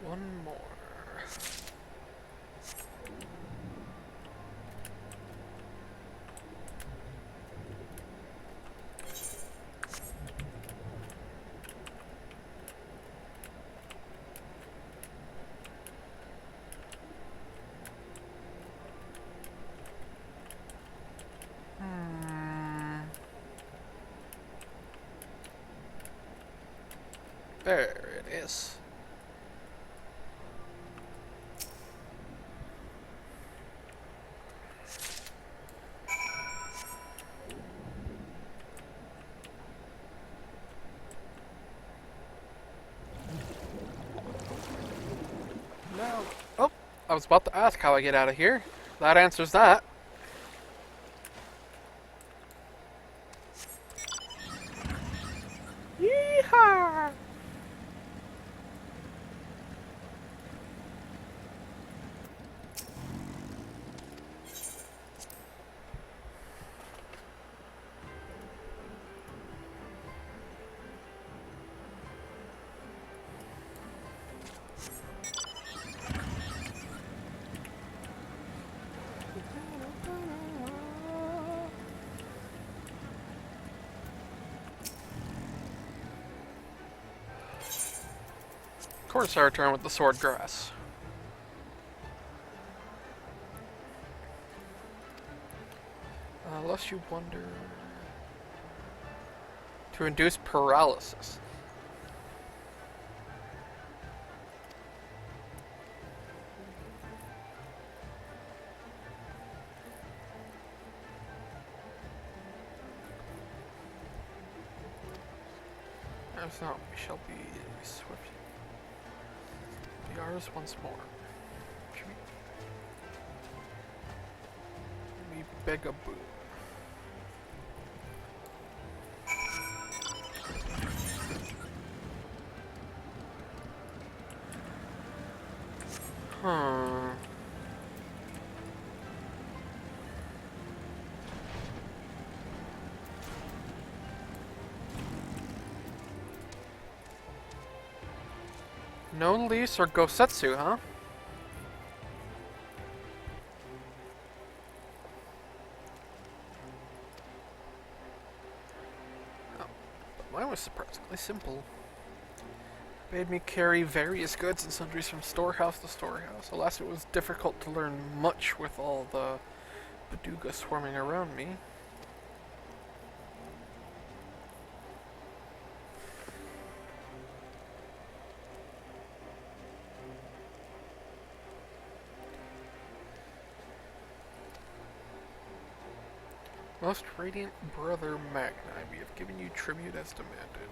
One more. There it is. No. Oh, I was about to ask how I get out of here. That answers that. Yeehaw! course, I return with the sword grass. Unless you wonder... To induce paralysis. As not, we shall be swift. Be ours once more. We beg a boon. No lease or Gosetsu, huh? Oh, but mine was surprisingly simple. Made me carry various goods and sundries from storehouse to storehouse. Alas, it was difficult to learn much with all the Baduga swarming around me. Most Radiant Brother Magni, we have given you tribute as demanded.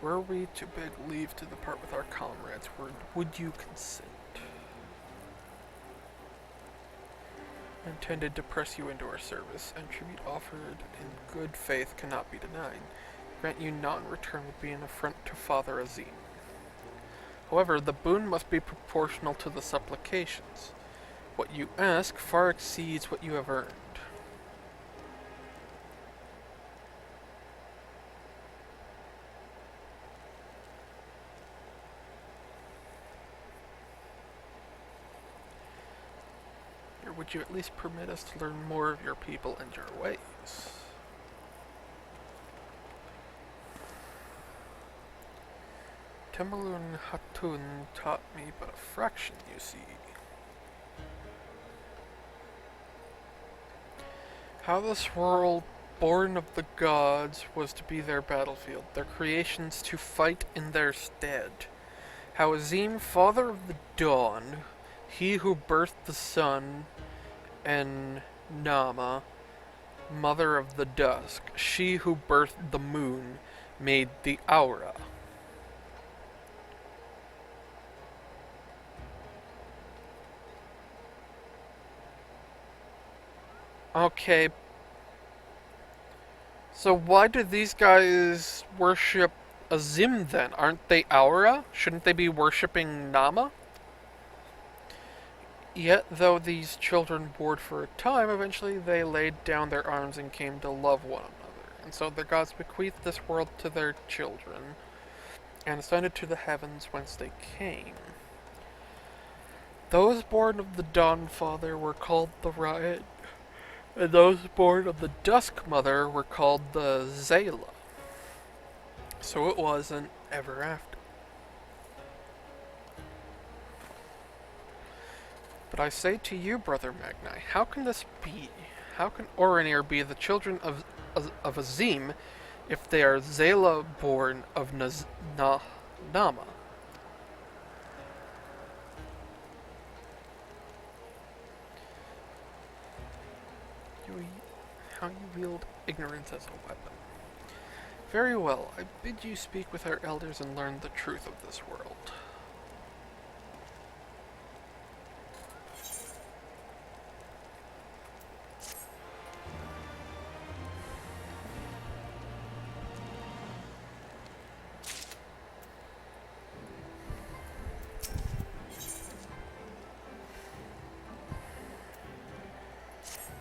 Were we to beg leave to depart with our comrades, would you consent? Intended to press you into our service, and tribute offered in good faith cannot be denied. Grant you not in return would be an affront to Father Azim. However, the boon must be proportional to the supplications. What you ask far exceeds what you have earned. Would you at least permit us to learn more of your people and your ways? Temelun Hatun taught me but a fraction, you see. How this world, born of the gods, was to be their battlefield, their creations to fight in their stead. How Azim, father of the dawn, he who birthed the sun, and Nama, mother of the dusk, she who birthed the moon, made the aura. Okay. So why do these guys worship Azim then? Aren't they aura? Shouldn't they be worshipping Nama? Yet, though these children warred for a time, eventually they laid down their arms and came to love one another. And so the gods bequeathed this world to their children, and ascended to the heavens whence they came. Those born of the Dawn Father were called the Riot, and those born of the Dusk Mother were called the Zayla. So it wasn't ever after. But I say to you, Brother Magni, how can this be? How can Oranir be the children of Azim if they are Zayla born of Nama? How you wield ignorance as a weapon. Very well, I bid you speak with our elders and learn the truth of this world.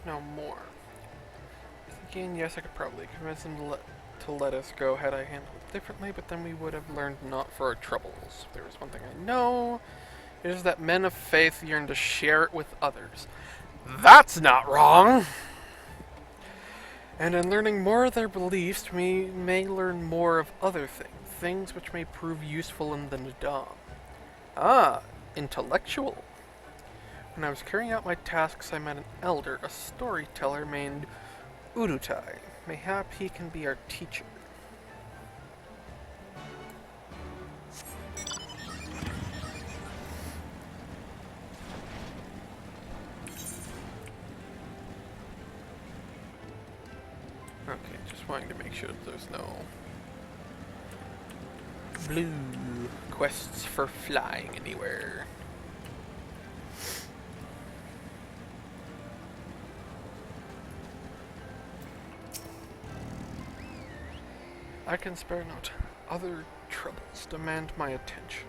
No more. Again, yes, I could probably convince them to let us go had I handled it differently, but then we would have learned naught for our troubles. If there was one thing I know, it is that men of faith yearn to share it with others. That's not wrong! And in learning more of their beliefs, we may learn more of other things. things which may prove useful in the Nadam. Ah, intellectual. When I was carrying out my tasks, I met an elder, a storyteller named Urutai. Mayhap he can be our teacher. Okay, just wanting to make sure that there's no blue quests for flying anywhere. I can spare not. Other troubles demand my attention.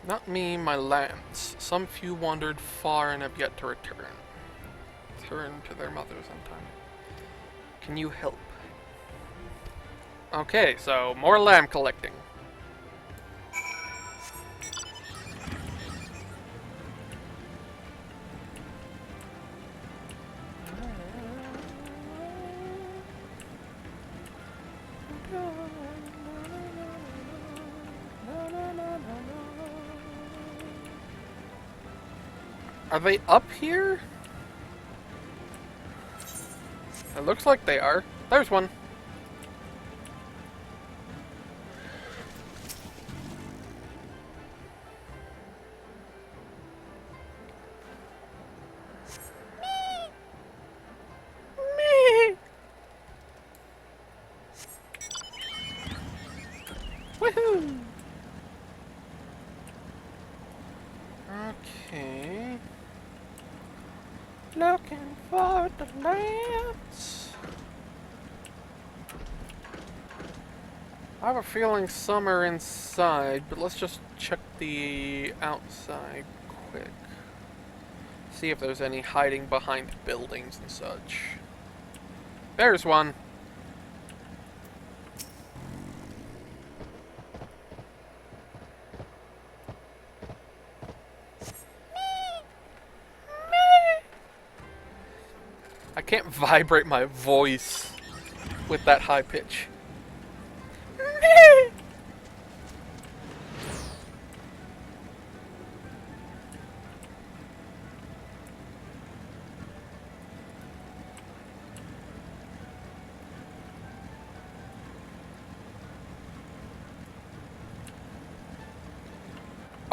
Not me, my lambs. Some few wandered far and have yet to return. Return to their mothers in time. Can you help? Okay, so more lamb collecting. Are they up here? It looks like they are. There's one. Me. Woohoo! Okay. Looking for the lamps. I have a feeling some are inside, but let's just check the outside quick. See if there's any hiding behind buildings and such. There's one. I can't vibrate my voice with that high pitch.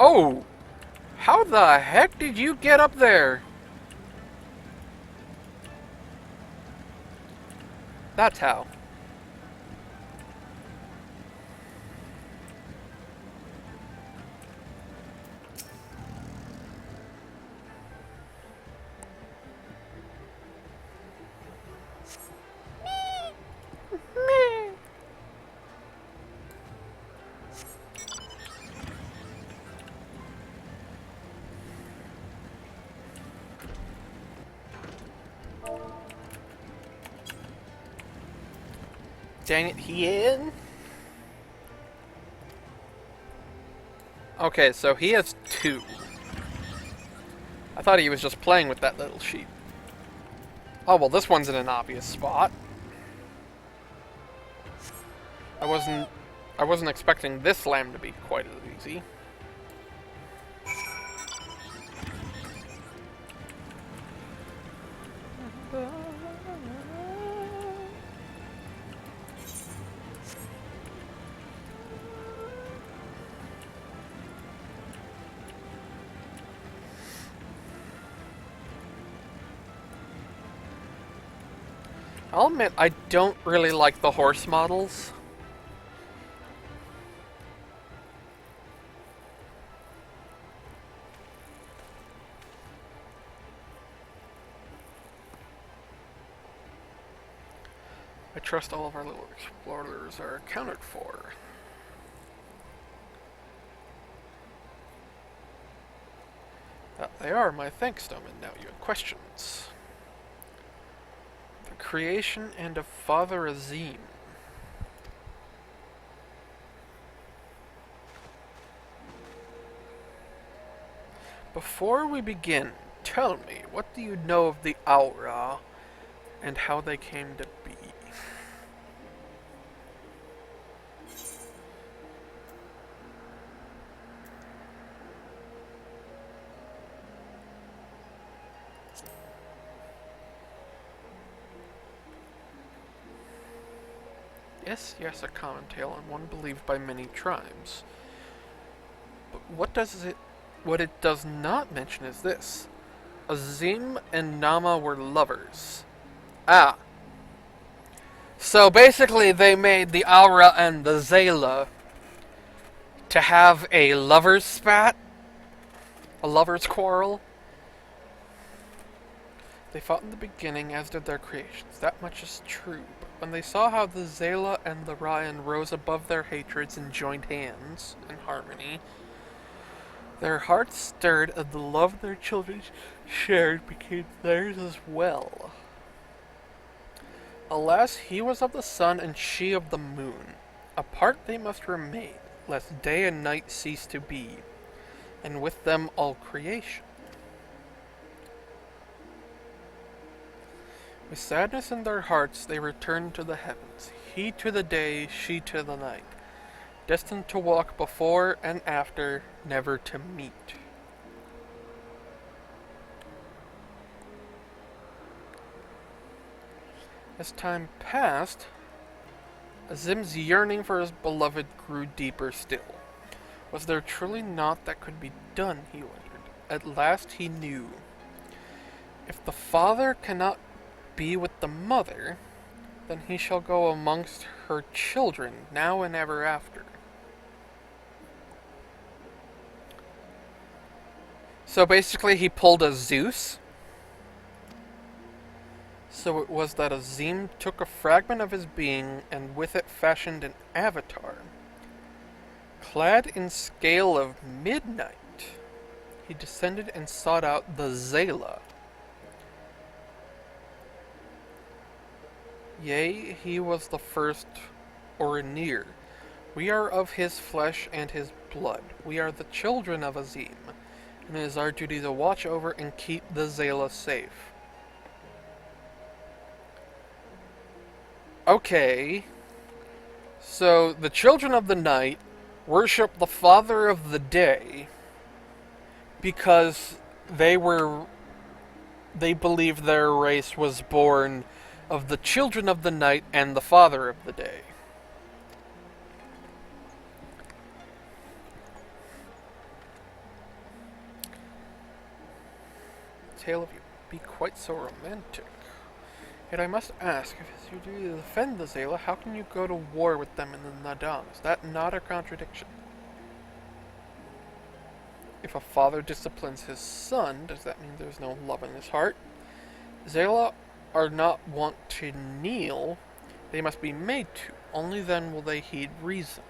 Oh! How the heck did you get up there? That's how. Dang it, he in? Okay, so he has 2. I thought he was just playing with that little sheep. Oh, well, this one's in an obvious spot. I wasn't expecting this lamb to be quite as easy. I'll admit, I don't really like the horse models. I trust all of our little explorers are accounted for. They are. My thanks, Stoneman. Now you have questions. The creation and of Father Azim. Before we begin, tell me, what do you know of the Aura and how they came to be? Yes, a common tale, and one believed by many tribes. But what it does not mention is this. Azim and Nama were lovers. Ah. So basically they made the Aura and the Zayla to have a lover's spat, a lover's quarrel. They fought in the beginning, as did their creations. That much is true. But when they saw how the Zayla and the Ryan rose above their hatreds and joined hands in harmony, their hearts stirred, and the love their children shared became theirs as well. Alas, he was of the sun and she of the moon. Apart they must remain, lest day and night cease to be, and with them all creation. With sadness in their hearts they returned to the heavens, he to the day, she to the night, destined to walk before and after, never to meet. As time passed, Azim's yearning for his beloved grew deeper still. Was there truly naught that could be done, he wondered. At last he knew. If the father cannot be with the mother, then he shall go amongst her children, now and ever after. So basically he pulled a Zeus. So it was that Azim took a fragment of his being and with it fashioned an avatar. Clad in scale of midnight, he descended and sought out the Zayla. Yea, he was the first Orinir. We are of his flesh and his blood. We are the children of Azim, and it is our duty to watch over and keep the Zayla safe. Okay, so the children of the night worship the father of the day because they believe their race was born of the children of the night and the father of the day. Tale of you be quite so romantic. Yet I must ask, if it's your duty to defend the Zayla, how can you go to war with them in the Nadam? Is that not a contradiction? If a father disciplines his son, does that mean there's no love in his heart? Zayla are not wont to kneel, they must be made to. Only then will they heed reason.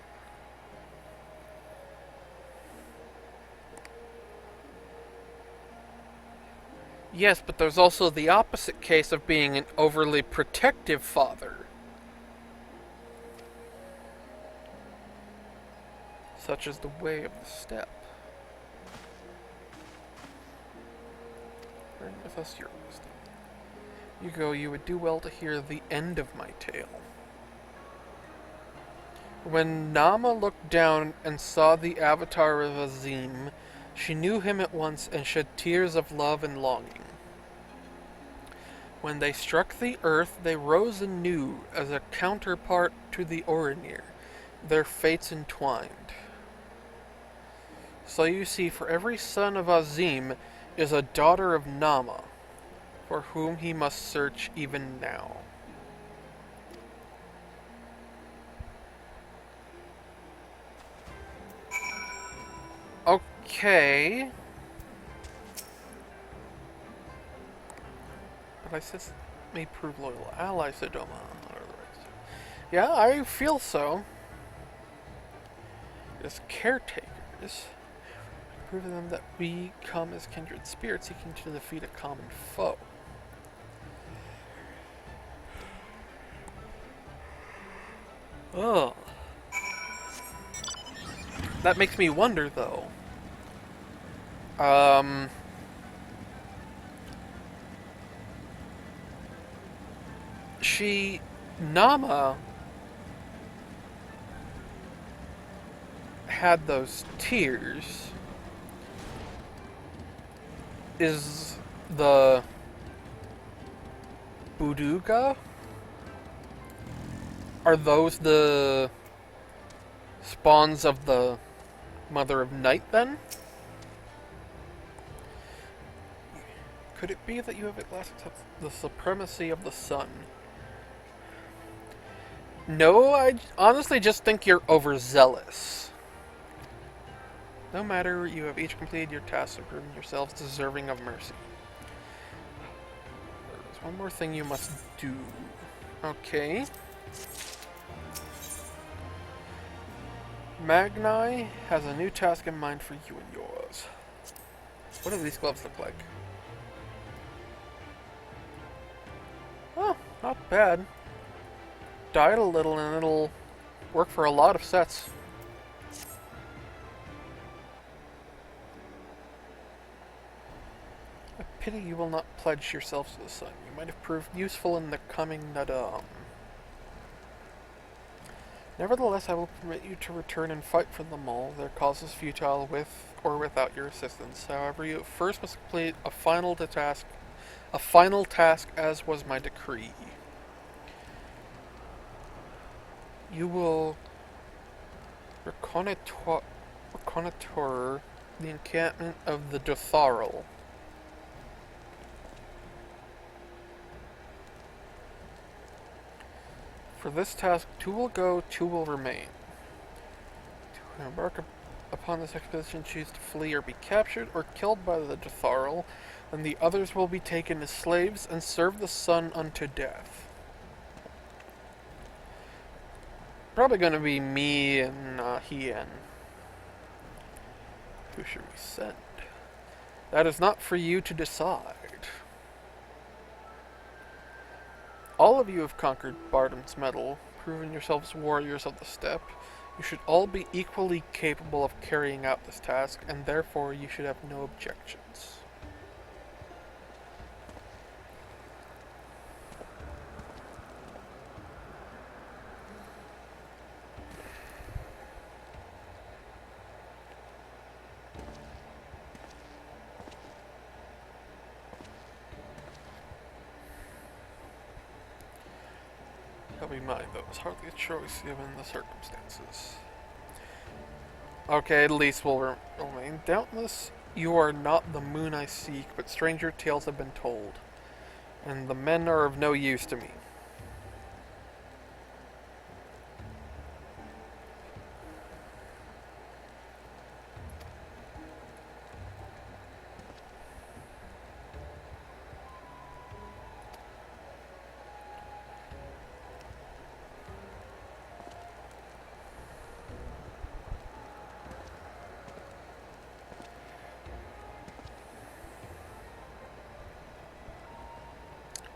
Yes, but there's also the opposite case of being an overly protective father. Such is the way of the steppe. Bring with us your wisdom. Hugo, you would do well to hear the end of my tale. When Nama looked down and saw the avatar of Azim, she knew him at once and shed tears of love and longing. When they struck the earth, they rose anew as a counterpart to the Orinir, their fates entwined. So you see, for every son of Azim is a daughter of Nama, for whom he must search even now. Okay. But I says may prove loyal allies to Doma. Yeah, I feel so. As caretakers, prove to them that we come as kindred spirits seeking to defeat a common foe. Oh. That makes me wonder, though. Nama had those tears. Is the Buduga? Are those the spawns of the Mother of Night, then? Could it be that you have at last accepted the supremacy of the sun? No, I honestly just think you're overzealous. No matter, you have each completed your tasks and proven yourselves deserving of mercy. There's one more thing you must do. Okay. Magni has a new task in mind for you and yours. What do these gloves look like? Oh, not bad. Dye it a little and it'll work for a lot of sets. A pity you will not pledge yourselves to the sun. You might have proved useful in the coming Nadam. Nevertheless, I will permit you to return and fight for them all. Their cause is futile with or without your assistance. However, you first must complete a final task as was my decree. You will reconnoiter the encampment of the Dotharl. For this task, 2 will go, 2 will remain. To embark upon this expedition, choose to flee or be captured or killed by the Dotharl, and the others will be taken as slaves and serve the sun unto death. Probably going to be me and Hien. Who should we send? That is not for you to decide. All of you have conquered Bardam's Metal, proven yourselves warriors of the steppe. You should all be equally capable of carrying out this task, and therefore you should have no objections. Keep in mind, that was hardly a choice given the circumstances. Okay, at least we'll remain. Doubtless, you are not the moon I seek, but stranger tales have been told, and the men are of no use to me.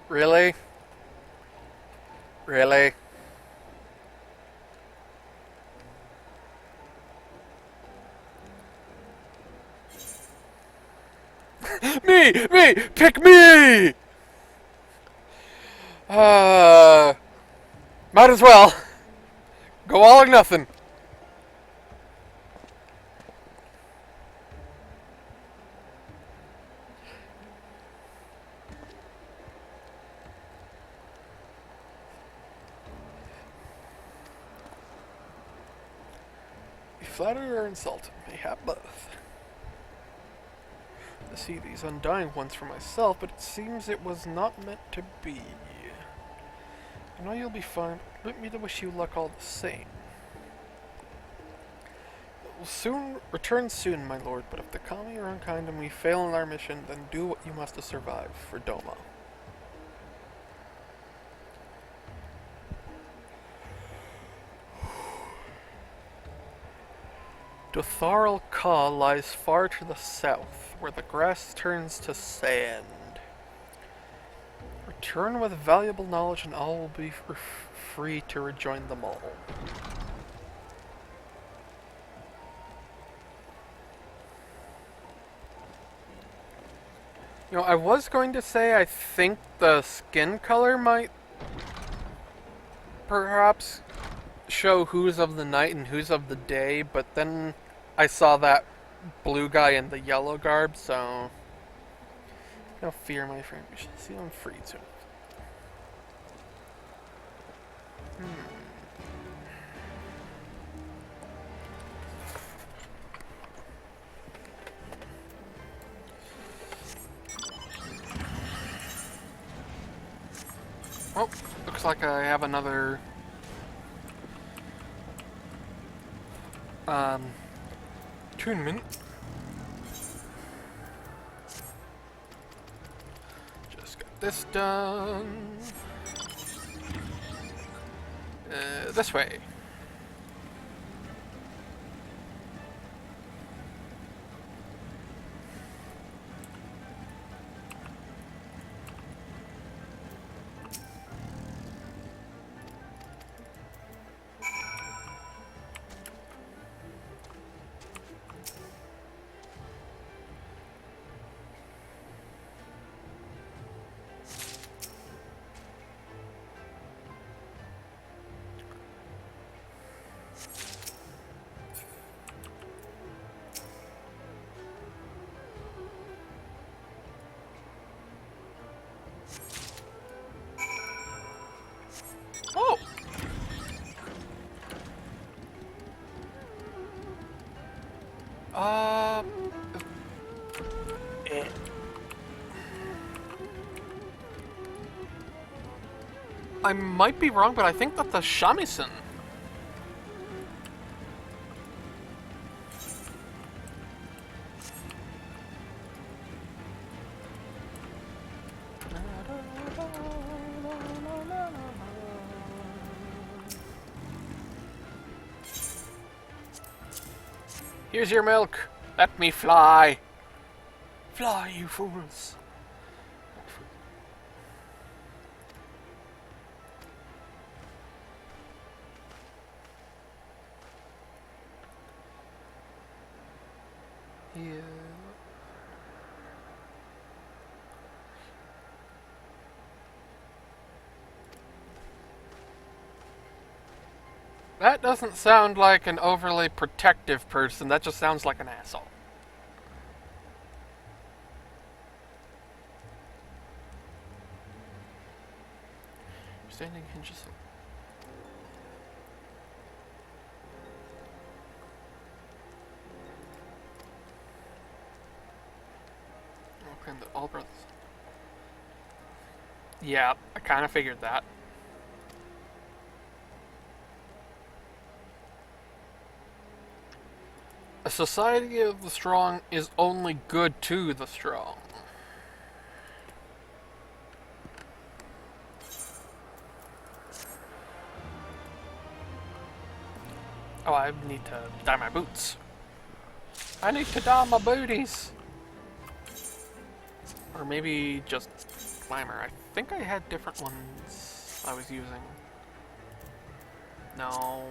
Really? Really? Me! Pick me! Might as well. Go all or nothing. Flattered or insulted, may have both. To see these undying ones for myself, but it seems it was not meant to be. I know you'll be fine, but permit me to wish you luck all the same. We'll return soon, my lord, but if the Kami are unkind and we fail in our mission, then do what you must to survive for Doma. Dotharl Ka lies far to the south, where the grass turns to sand. Return with valuable knowledge and all will be free to rejoin them all. You know, I was going to say I think the skin color might perhaps show who's of the night and who's of the day, but then I saw that blue guy in the yellow garb, so no fear, my friend. We shall see them free soon. Oh, looks like I have another attunement. Just got this done. This way. Oh! Eh. I might be wrong, but I think that the shamisen. Here's your milk. Let me fly. Fly, you fools. Yeah. That doesn't sound like an overly protective person. That just sounds like an asshole. Standing hinges. Okay, the all brothers. Yeah, I kind of figured that. A society of the strong is only good to the strong. Oh, I need to dye my boots. I need to dye my booties. Or maybe just climber. I think I had different ones I was using. No.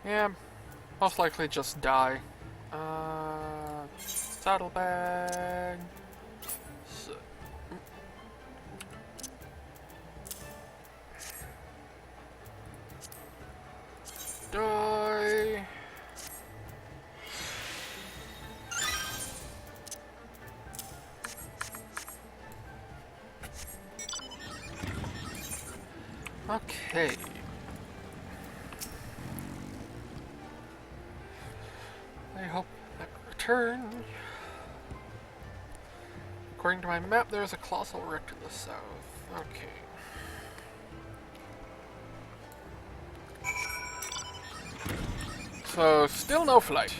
Yeah, most likely just die. Saddlebag. Die. Okay. I hope I return. According to my map, there's a colossal wreck to the south. Okay. So, still no flight.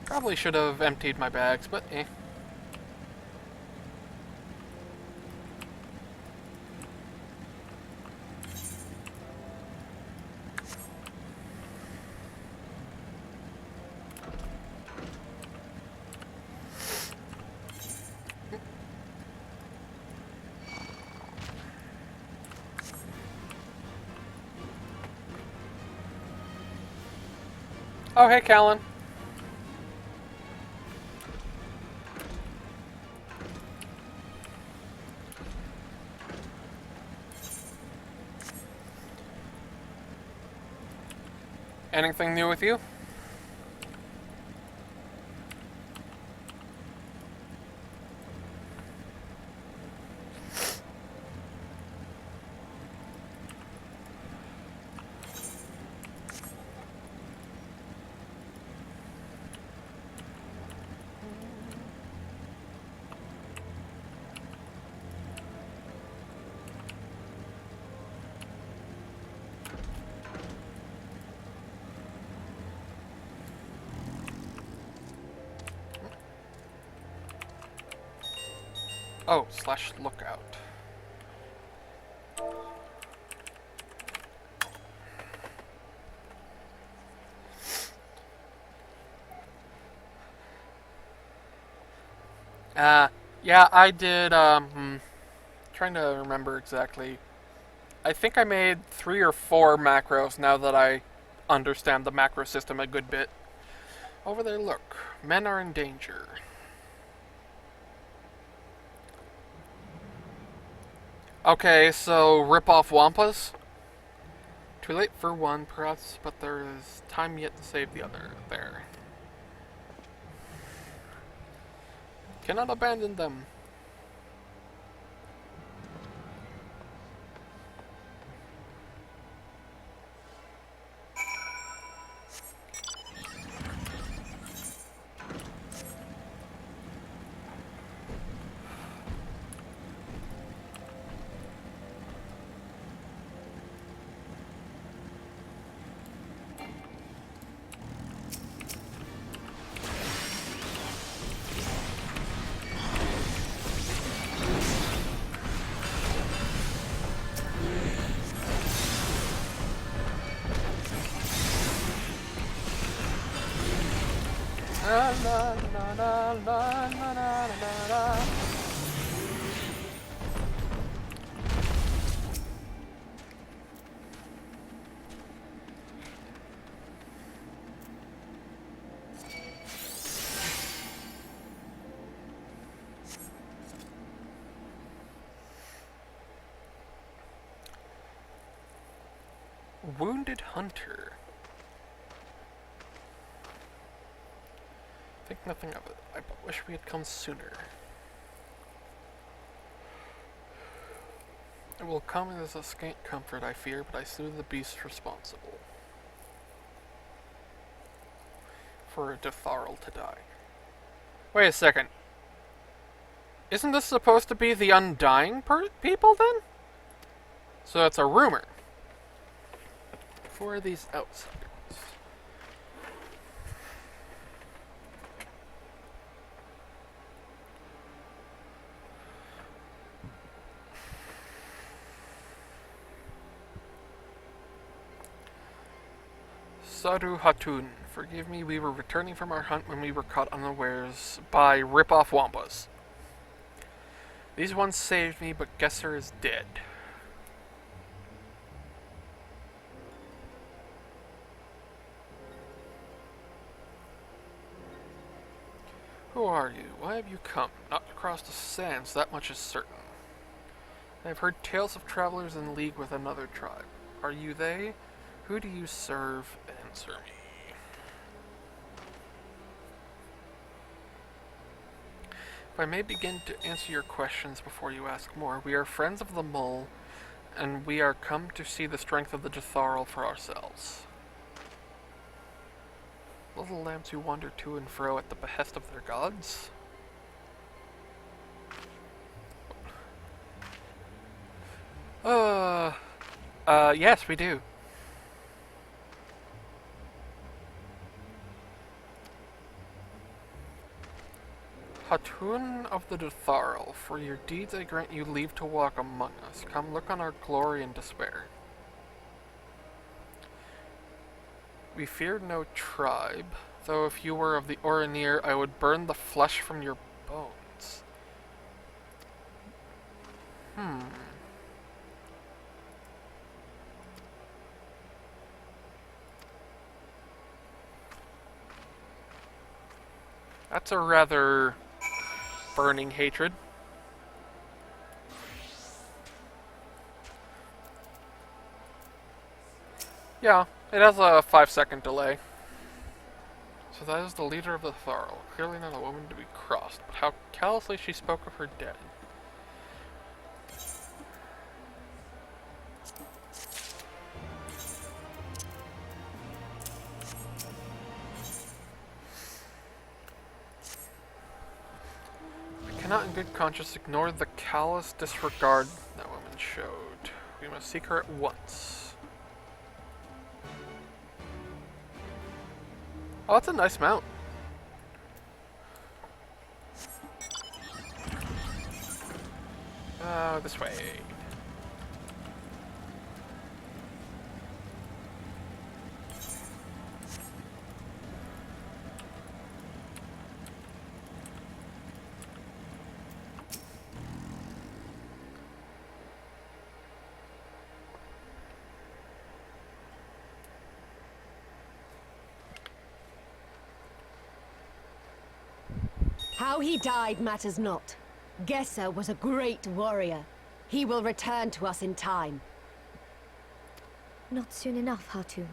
Probably should have emptied my bags, but eh. Oh, hey, Callan. Anything new with you? Oh, slash lookout. Yeah, I did, trying to remember exactly. I think I made 3 or 4 macros now that I understand the macro system a good bit. Over there, look. Men are in danger. Okay, so rip off Wampas? Too late for one, perhaps, but there is time yet to save the other. There. Cannot abandon them. La, la, la, la, la, la, la, la, la. Wounded Hunter. Think nothing of it. I wish we had come sooner. It will come as a scant comfort, I fear, but I slew the beast responsible. For a Detharl to die. Wait a second. Isn't this supposed to be the Undying people then? So it's a rumor. For these outsiders. Sadhu Hatun, forgive me, we were returning from our hunt when we were caught unawares by rip-off Wampas. These ones saved me, but Gesser is dead. Who are you? Why have you come? Not across the sands, that much is certain. I have heard tales of travelers in league with another tribe. Are you they? Who do you serve? Answer me. If I may begin to answer your questions before you ask more, we are friends of the Mole, and we are come to see the strength of the Detharl for ourselves. Little lambs who wander to and fro at the behest of their gods? Yes, we do. Hatun of the Detharl, for your deeds I grant you leave to walk among us. Come look on our glory and despair. We fear no tribe, though if you were of the Oranir, I would burn the flesh from your bones. That's a rather burning hatred. Yeah, it has a 5-second delay. So that is the leader of the Tharl. Clearly not a woman to be crossed, but how callously she spoke of her dead. I cannot in good conscience ignore the callous disregard that woman showed. We must seek her at once. Oh, that's a nice mount. This way. How he died matters not. Gesser was a great warrior. He will return to us in time. Not soon enough, Hartun.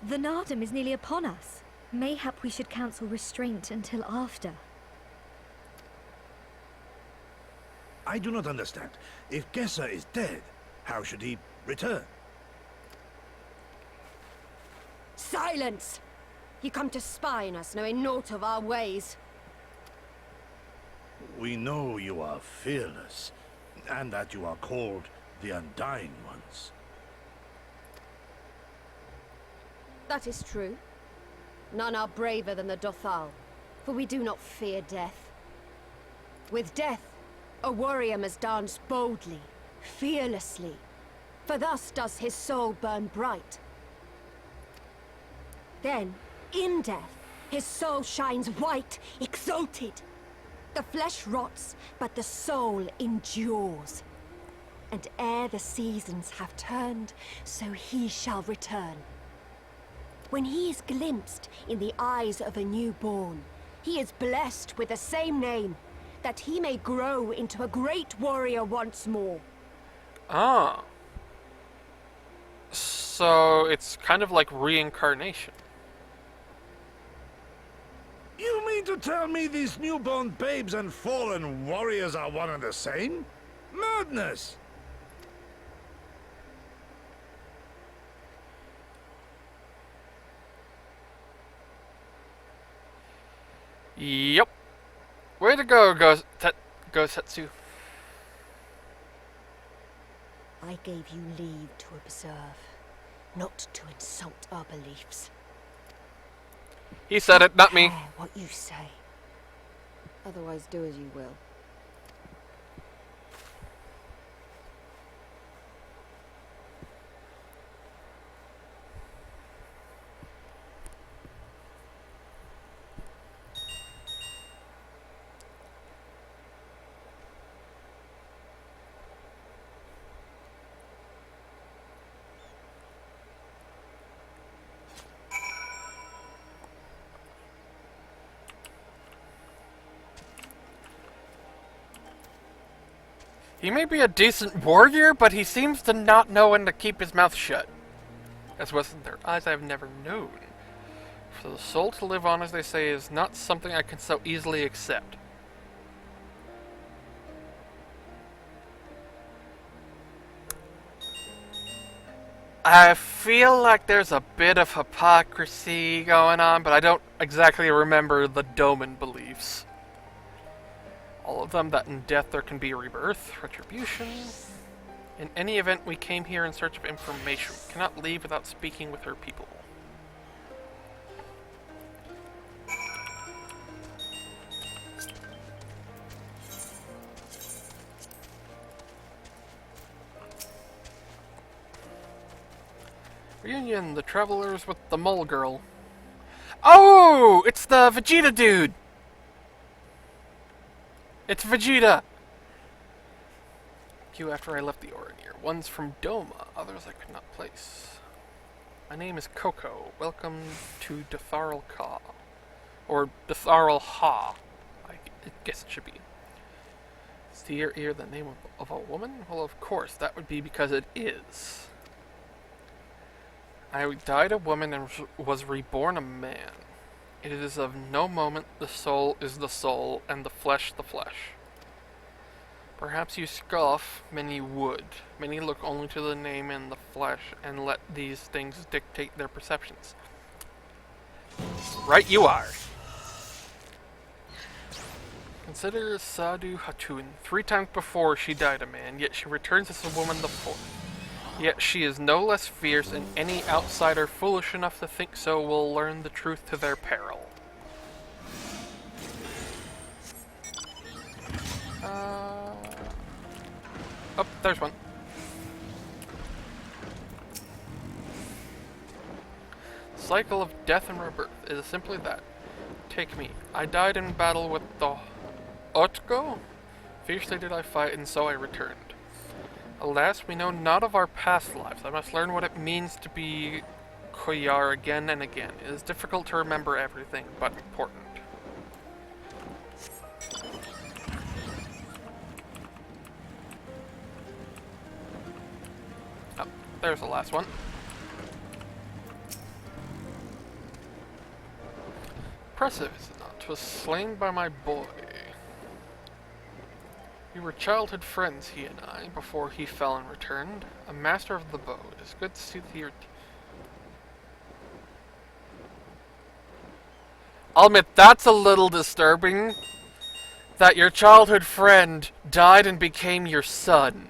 The Nardum is nearly upon us. Mayhap we should counsel restraint until after. I do not understand. If Gesser is dead, how should he return? Silence! You come to spy on us, knowing naught of our ways. We know you are fearless, and that you are called the Undying Ones. That is true. None are braver than the Dothal, for we do not fear death. With death, a warrior must dance boldly, fearlessly, for thus does his soul burn bright. Then, in death, his soul shines white, exalted. The flesh rots, but the soul endures. And ere the seasons have turned, so he shall return. When he is glimpsed in the eyes of a newborn, he is blessed with the same name, that he may grow into a great warrior once more. Ah. So it's kind of like reincarnation. You mean to tell me these newborn babes and fallen warriors are one and the same? Madness! Yep. Way to go, Gosetsu. I gave you leave to observe, not to insult our beliefs. He said it, not me. Care what you say. Otherwise, do as you will. He may be a decent warrior, but he seems to not know when to keep his mouth shut. As with their eyes I have never known. For the soul to live on, as they say, is not something I can so easily accept. I feel like there's a bit of hypocrisy going on, but I don't exactly remember the Doman beliefs. All of them, that in death there can be rebirth, retribution. In any event, we came here in search of information. We cannot leave without speaking with her people. Reunion, the travelers with the mole girl. Oh! It's the Vegeta dude! It's Vegeta! Few after I left the Oranir. One's from Doma, others I could not place. My name is Coco. Welcome to Datharl Ka. Or Datharl Ha. I guess it should be. Is the ear the name of a woman? Well, of course, that would be because it is. I died a woman and was reborn a man. It is of no moment the soul is the soul, and the flesh the flesh. Perhaps you scoff, many would. Many look only to the name and the flesh, and let these things dictate their perceptions. Right you are. Consider Sadhu Hatun. 3 times before she died a man, yet she returns as a woman the 4th. Yet she is no less fierce, and any outsider foolish enough to think so will learn the truth to their peril. Oh, there's one. Cycle of death and rebirth is simply that. Take me. I died in battle with the Otgo? Fiercely did I fight, and so I returned. Alas, we know not of our past lives. I must learn what it means to be Koyar again and again. It is difficult to remember everything, but important. Oh, there's the last one. Impressive, is it not? 'Twas slain by my boy. We were childhood friends, he and I, before he fell and returned. A master of the bow. It is good to see that you're... I'll admit, that's a little disturbing. That your childhood friend died and became your son.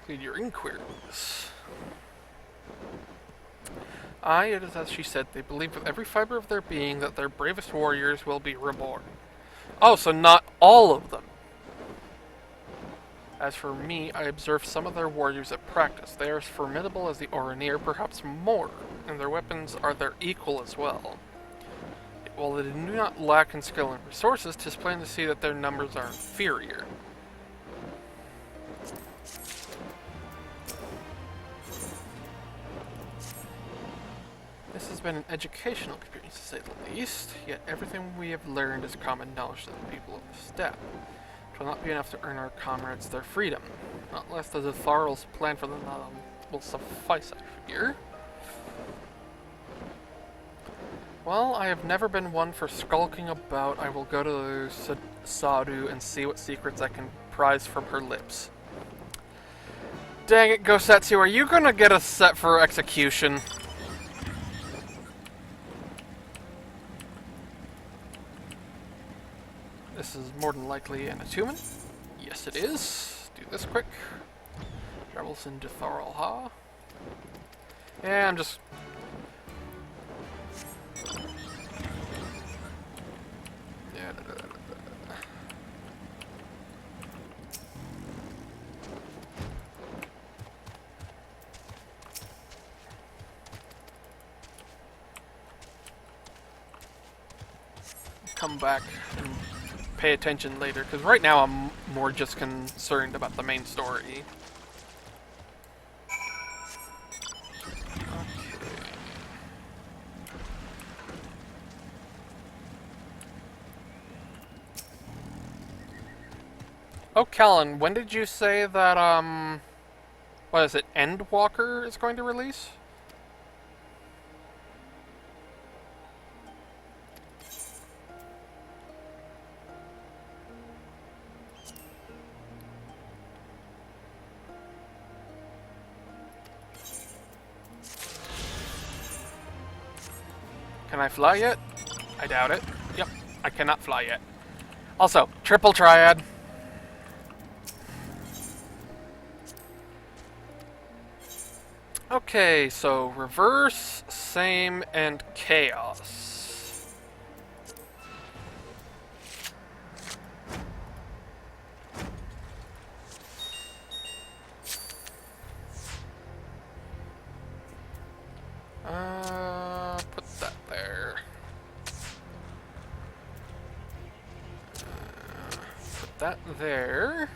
Your inquiries. Aye, it is as she said. They believe with every fiber of their being that their bravest warriors will be reborn. Oh, so not all of them. As for me, I observed some of their warriors at practice. They are as formidable as the Oranir, perhaps more, and their weapons are their equal as well. While they do not lack in skill and resources, 'tis plain to see that their numbers are inferior. This has been an educational experience, to say the least, yet everything we have learned is common knowledge to the people of the steppe. It will not be enough to earn our comrades their freedom. Not less than the Tharl's plan for them will suffice, I fear. Well, I have never been one for skulking about. I will go to Sadhu and see what secrets I can prize from her lips. Dang it, Gosetsu, are you gonna get us set for execution? This is more than likely an attunement. Yes, it is. Do this quick. Travels into Tharl. Yeah, I'm just... Yeah, come back and pay attention later, because right now I'm more just concerned about the main story. Oh, Callan, when did you say that, what is it, Endwalker is going to release? Can I fly yet? I doubt it. Yep, I cannot fly yet. Also, triple triad. Okay, so reverse, same, and chaos. that there.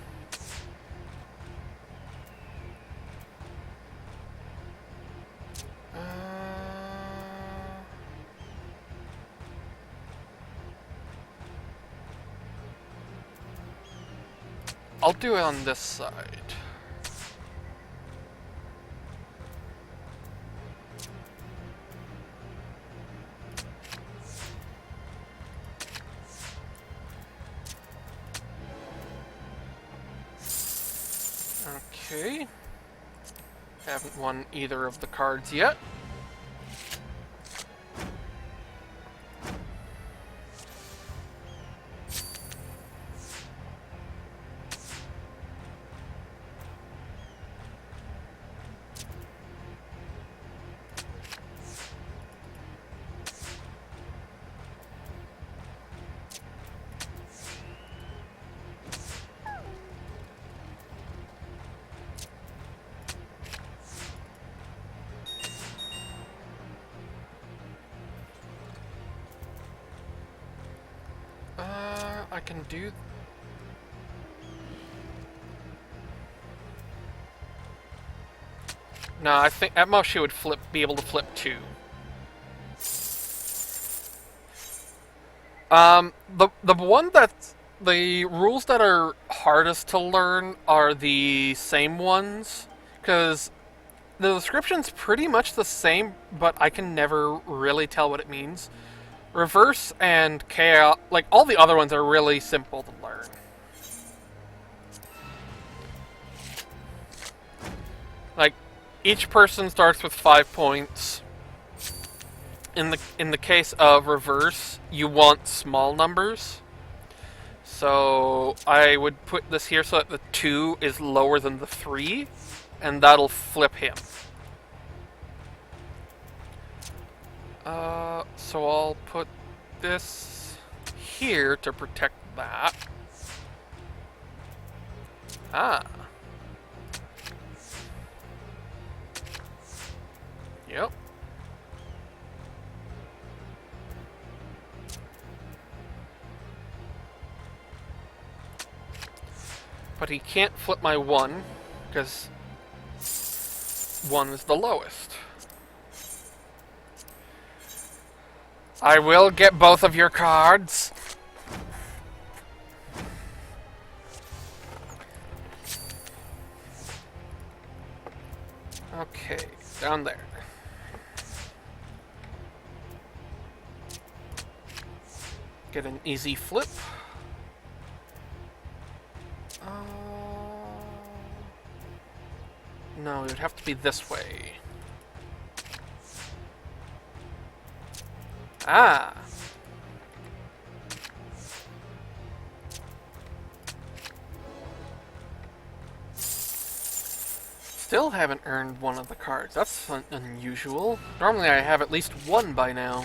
I'll do it on this side. Okay. Haven't won either of the cards yet. I can do... No, I think at most she would be able to flip 2. The one that's... The rules that are hardest to learn are the same ones, because the description's pretty much the same, but I can never really tell what it means. Reverse and chaos, like all the other ones are really simple to learn. Like each person starts with 5 points. In the case of reverse, you want small numbers. So I would put this here so that the 2 is lower than the 3, and that'll flip him. So I'll put this here to protect that. Ah. Yep. But he can't flip my 1, because 1 is the lowest. I will get both of your cards. Okay, down there. Get an easy flip. No, it would have to be this way. Ah! Still haven't earned one of the cards. That's unusual. Normally I have at least 1 by now.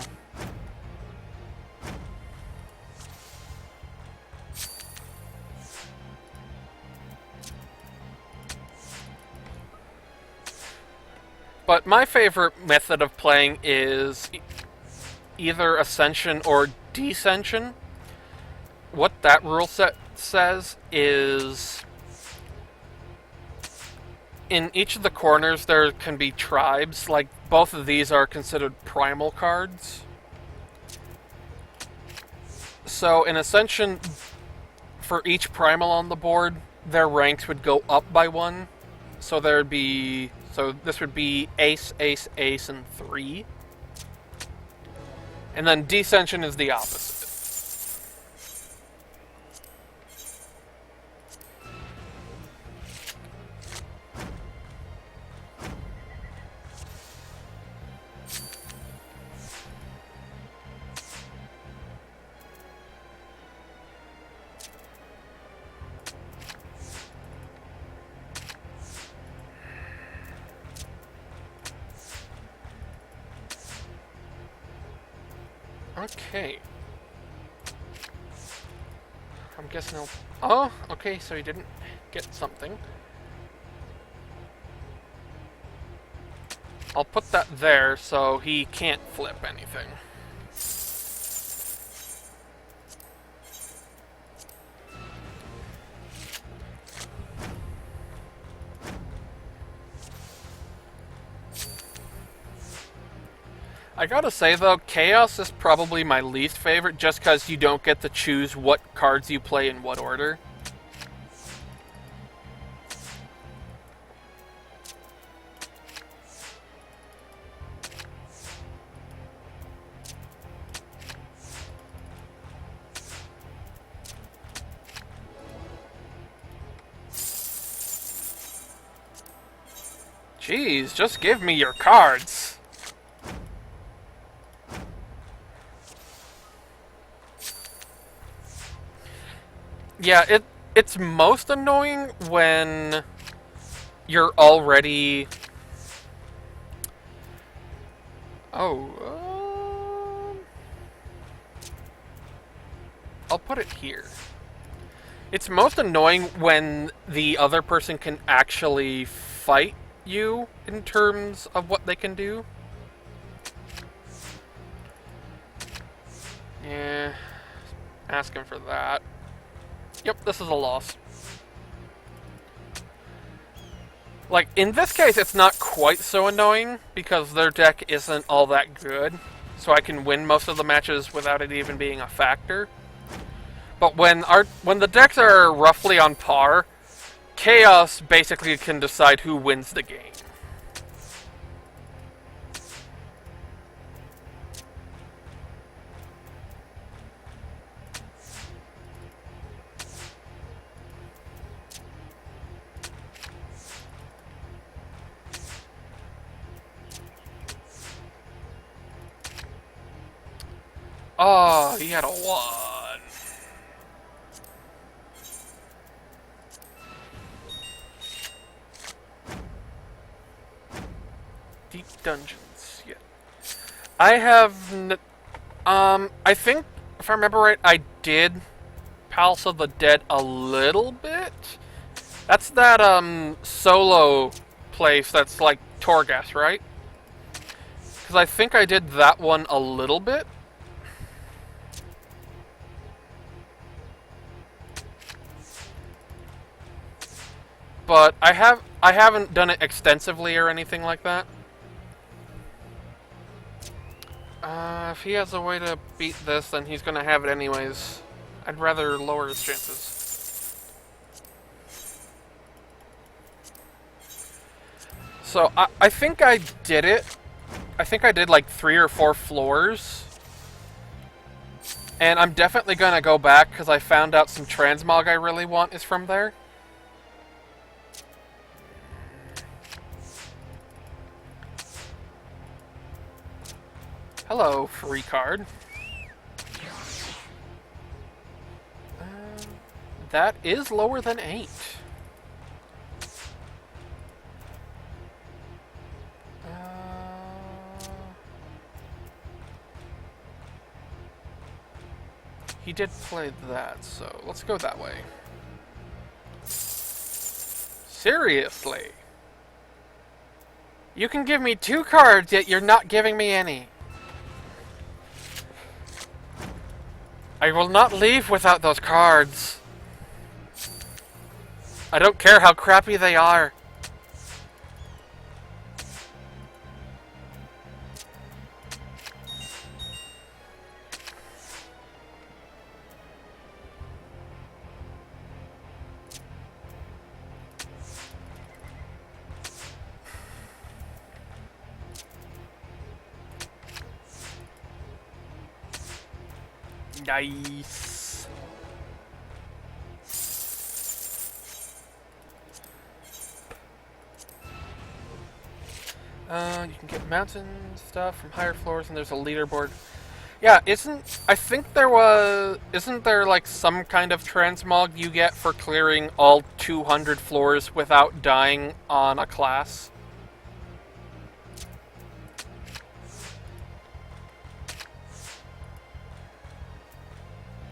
But my favorite method of playing is either Ascension or Descension. What that rule set says is in each of the corners there can be tribes. Like both of these are considered primal cards. So in Ascension, for each primal on the board, their ranks would go up by 1. So there'd be... So this would be Ace, Ace, Ace, and 3. And then Descension is the opposite. Okay. I'm guessing he'll... Oh, okay, so he didn't get something. I'll put that there so he can't flip anything. I gotta say though, Chaos is probably my least favorite just because you don't get to choose what cards you play in what order. Jeez, just give me your cards. Yeah, it's most annoying when you're already... Oh, I'll put it here. It's most annoying when the other person can actually fight you in terms of what they can do. Yeah, asking for that. Yep, this is a loss. Like, in this case, it's not quite so annoying, because their deck isn't all that good, so I can win most of the matches without it even being a factor. But when the decks are roughly on par, Chaos basically can decide who wins the game. Oh, he had a 1. Deep dungeons, yeah. I have, I think, if I remember right, I did Palace of the Dead a little bit. That's that, solo place that's like Torghast, right? Because I think I did that one a little bit. But I haven't done it extensively or anything like that. If he has a way to beat this, then he's gonna have it anyways. I'd rather lower his chances. So, I think I did it. I think I did like 3 or 4 floors. And I'm definitely gonna go back because I found out some transmog I really want is from there. Hello, free card. That is lower than 8. He did play that, so let's go that way. Seriously? You can give me 2 cards, yet you're not giving me any. I will not leave without those cards. I don't care how crappy they are. Nice. You can get mountain stuff from higher floors, and there's a leaderboard. Yeah, isn't there like some kind of transmog you get for clearing all 200 floors without dying on a class?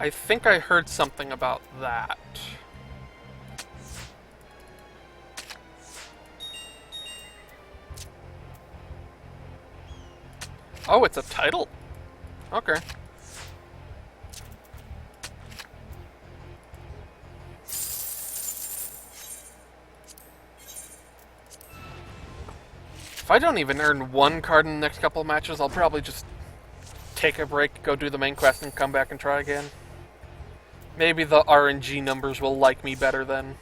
I think I heard something about that. Oh, it's a title? Okay. If I don't even earn one card in the next couple of matches, I'll probably just take a break, go do the main quest, and come back and try again. Maybe the RNG numbers will like me better then.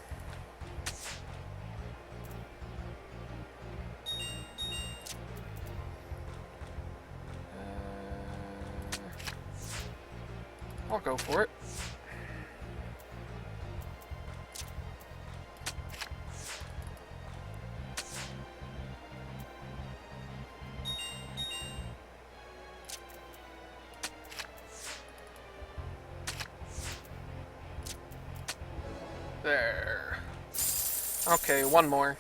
I'll go for it. There. Okay, one more.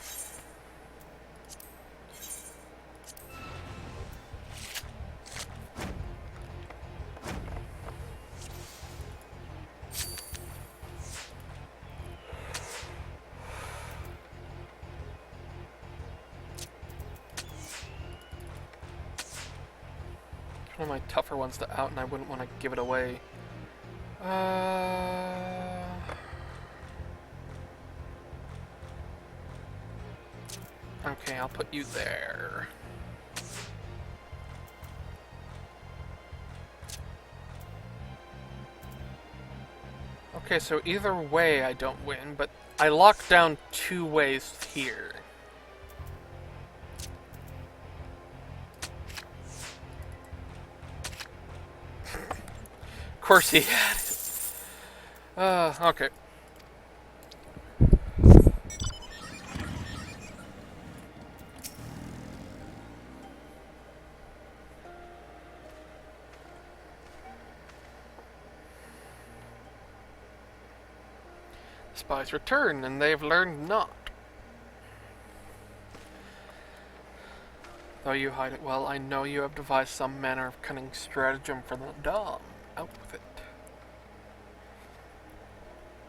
One of my tougher ones to out, and I wouldn't want to give it away. Okay, I'll put you there. Okay, so either way I don't win, but I lock down 2 ways here. Of course he had it. Okay. Spies return, and they've learned not. Though you hide it well, I know you have devised some manner of cunning stratagem for the Dom. Out with it.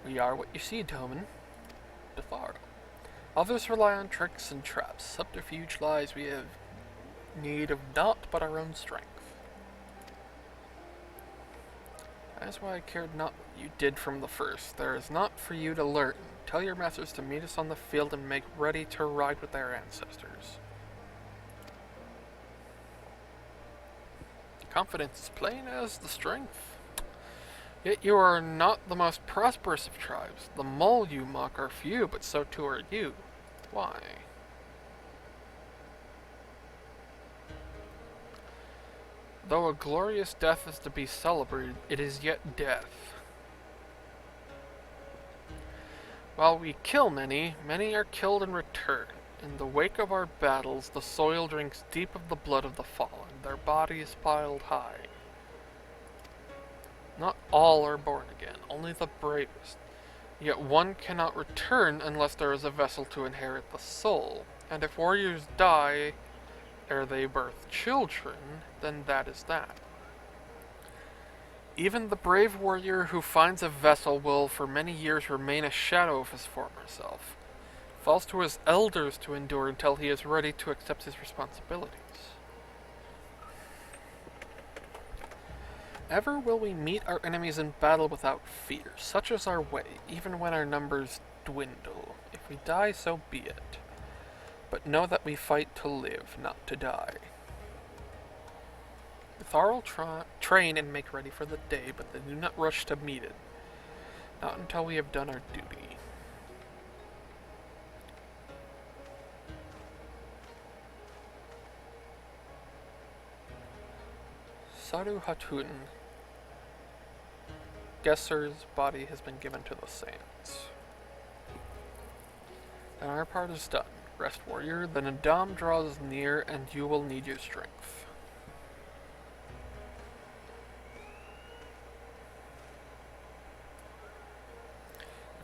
We are what you see, Toman. Defaro. Others rely on tricks and traps. Subterfuge lies we have need of naught but our own strength. That is why I cared not what you did from the first. There is naught for you to learn. Tell your masters to meet us on the field and make ready to ride with their ancestors. Confidence is plain as the strength. Yet you are not the most prosperous of tribes. The mole you mock are few, but so too are you. Why? Though a glorious death is to be celebrated, it is yet death. While we kill many, many are killed in return. In the wake of our battles, the soil drinks deep of the blood of the fallen, their bodies piled high. Not all are born again, only the bravest. Yet one cannot return unless there is a vessel to inherit the soul, and if warriors die ere they birth children, then that is that. Even the brave warrior who finds a vessel will for many years remain a shadow of his former self. Falls to his elders to endure until he is ready to accept his responsibilities. Ever will we meet our enemies in battle without fear. Such is our way, even when our numbers dwindle. If we die, so be it. But know that we fight to live, not to die. The Tharl train and make ready for the day, but they do not rush to meet it. Not until we have done our duty. Saru Hatun. Gesser's body has been given to the sands. And our part is done. Rest, warrior. The Nadam draws near, and you will need your strength.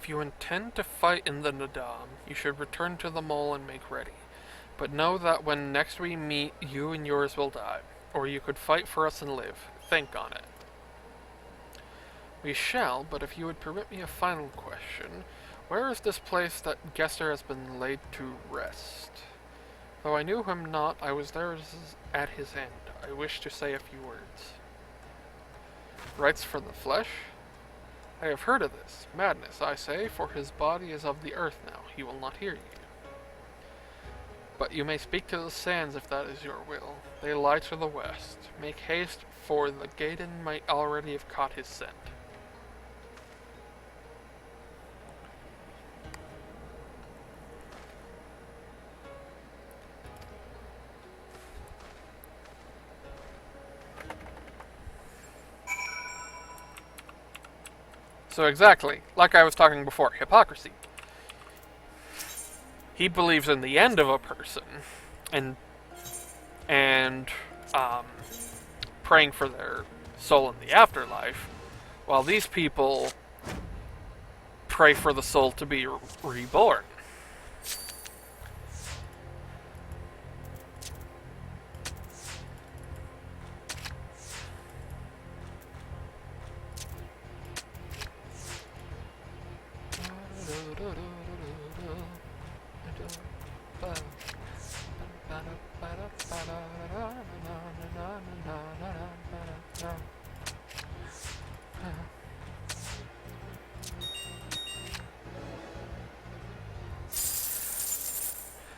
If you intend to fight in the Nadam, you should return to the mole and make ready. But know that when next we meet, you and yours will die. Or you could fight for us and live. Think on it. We shall, but if you would permit me a final question, where is this place that Gesser has been laid to rest? Though I knew him not, I was there at his end. I wish to say a few words. Rites for the flesh? I have heard of this. Madness, I say, for his body is of the earth now. He will not hear you. But you may speak to the sands if that is your will. They lie to the west. Make haste, for the Gaiden might already have caught his scent. So exactly, like I was talking before, hypocrisy. He believes in the end of a person, and praying for their soul in the afterlife, while these people pray for the soul to be reborn.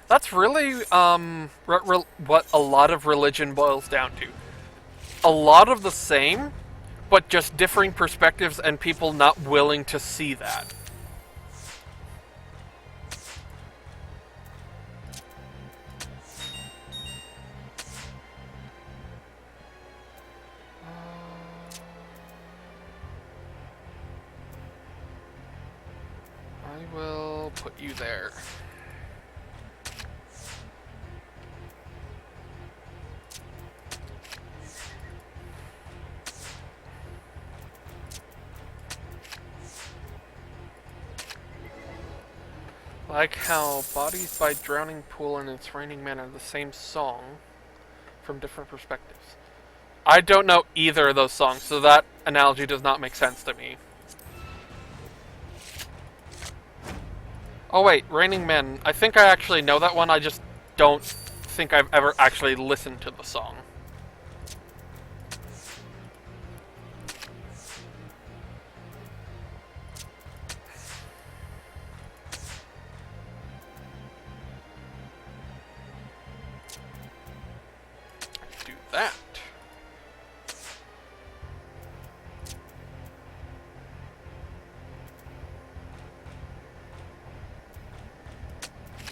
That's really what a lot of religion boils down to. A lot of the same, but just differing perspectives and people not willing to see that. I will put you there. Like how Bodies by Drowning Pool and It's Raining Men are the same song from different perspectives. I don't know either of those songs, so that analogy does not make sense to me. Oh wait, Raining Men. I think I actually know that one, I just don't think I've ever actually listened to the song. Do that.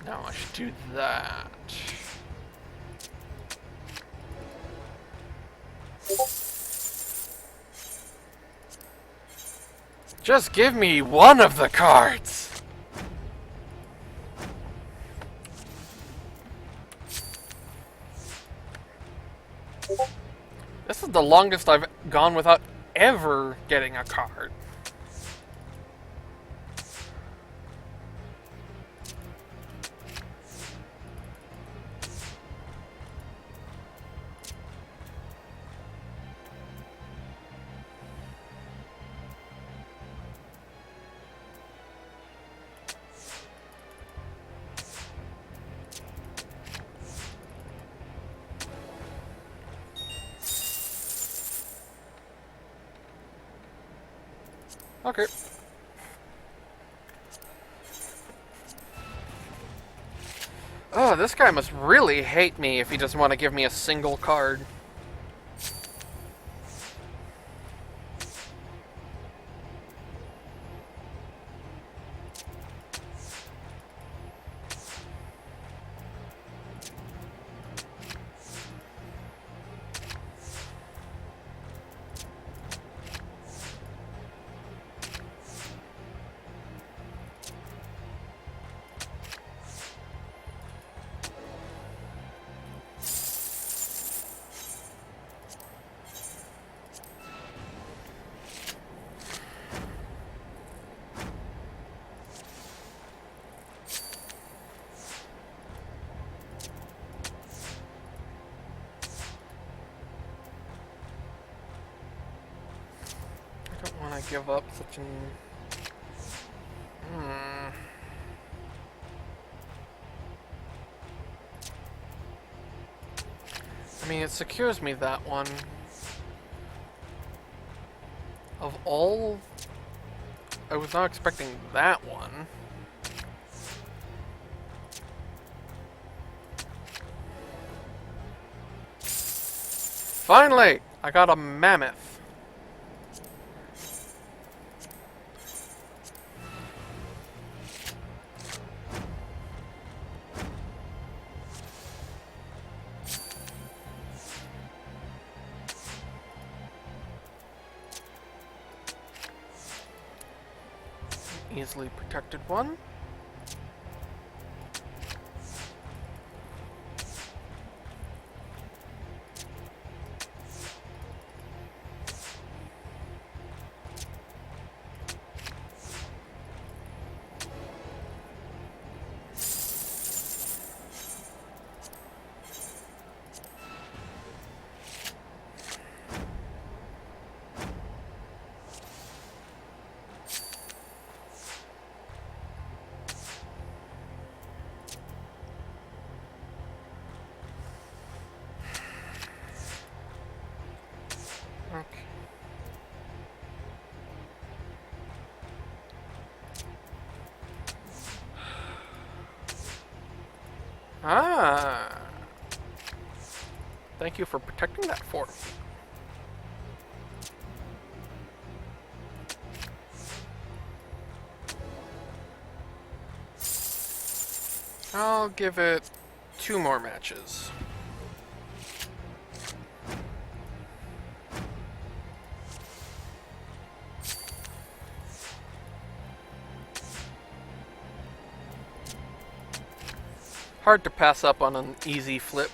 Now I should do that. Just give me one of the cards! This is the longest I've gone without ever getting a card. Okay. Oh, this guy must really hate me if he doesn't want to give me a single card. I don't want to give up such an... I mean, it secures me that one. Of all... I was not expecting that one. Finally! I got a mammoth. Easily protected one. Okay. Ah. Thank you for protecting that for me. I'll give it 2 more matches. Hard to pass up on an easy flip.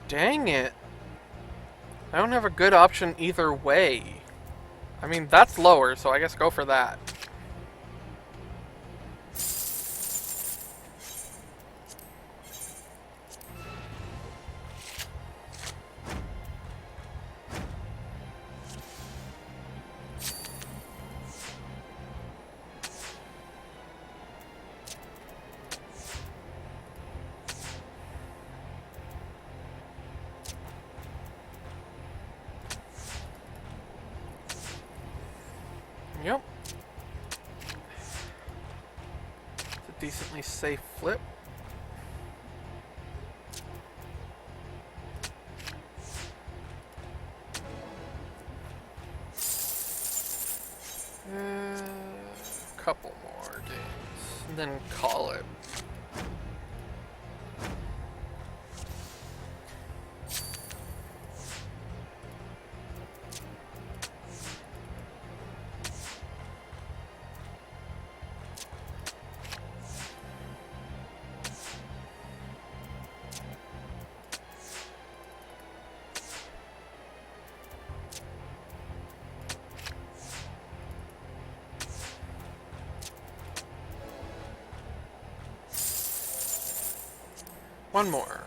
Dang it. I don't have a good option either way. I mean, that's lower, so I guess go for that. Yep. It's a decently safe flip. Couple more games, and then call it. One more.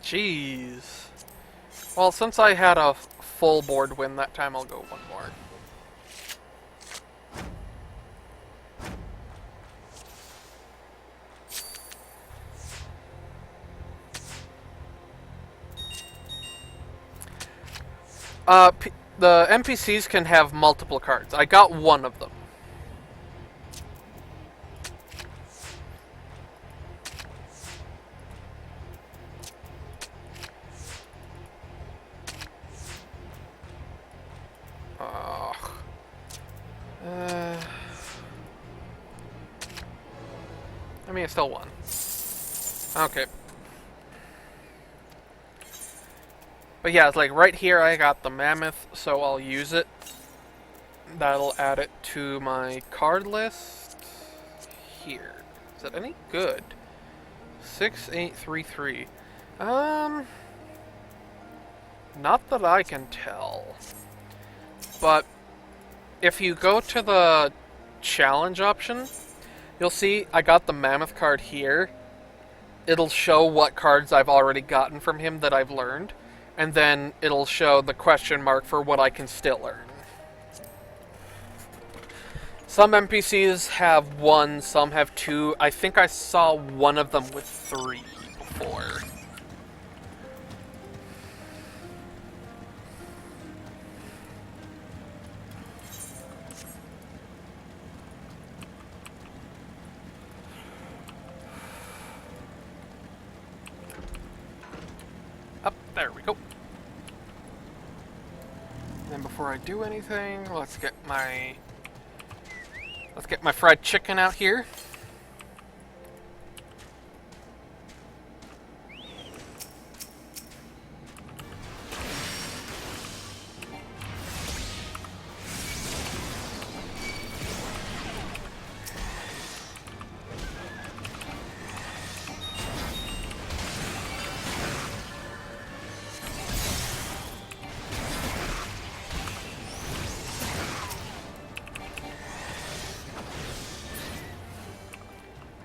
Jeez. Well, since I had a full board win that time, I'll go one more. The NPCs can have multiple cards. I got one of them. I mean, I still won. Okay. But yeah, it's like right here I got the mammoth, so I'll use it. That'll add it to my card list. Here. Is that any good? 6833. Not that I can tell. But if you go to the challenge option, you'll see I got the mammoth card here. It'll show what cards I've already gotten from him that I've learned, and then it'll show the question mark for what I can still learn. Some NPCs have 1, some have 2. I think I saw one of them with 3 before. Up, there we go. And before I do anything, let's get my fried chicken out here.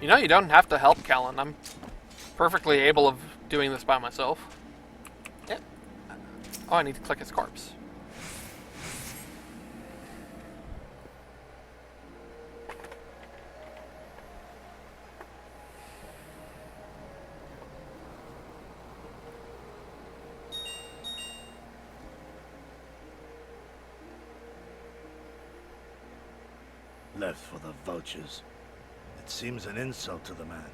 You know, you don't have to help Callan. I'm perfectly able of doing this by myself. Yeah. Oh, I need to click his corpse. Left for the vultures. It seems an insult to the man.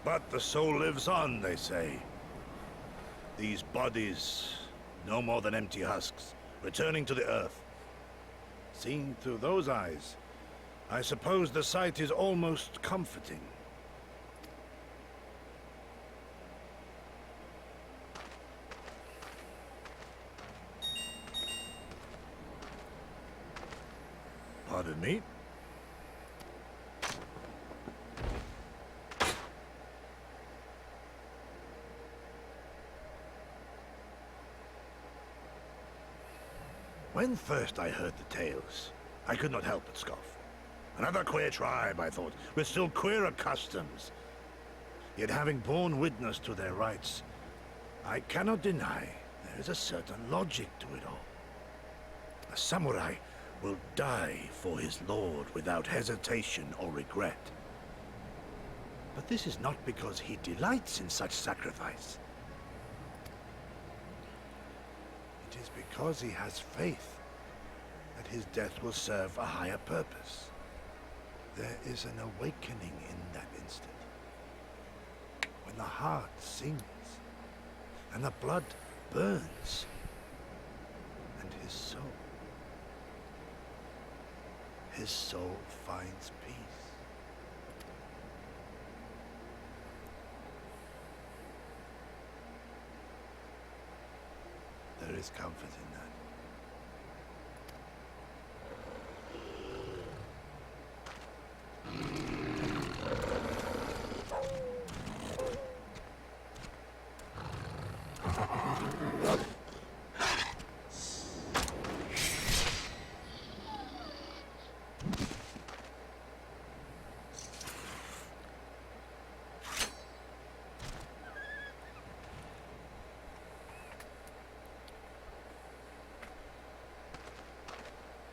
But the soul lives on, they say. These bodies, no more than empty husks, returning to the earth. Seen through those eyes, I suppose the sight is almost comforting. Pardon me? When first I heard the tales, I could not help but scoff. Another queer tribe, I thought, with still queerer customs. Yet having borne witness to their rites, I cannot deny there is a certain logic to it all. A samurai will die for his lord without hesitation or regret. But this is not because he delights in such sacrifice. It is because he has faith that his death will serve a higher purpose. There is an awakening in that instant, when the heart sings, and the blood burns, and his soul finds peace. There is comfort in that.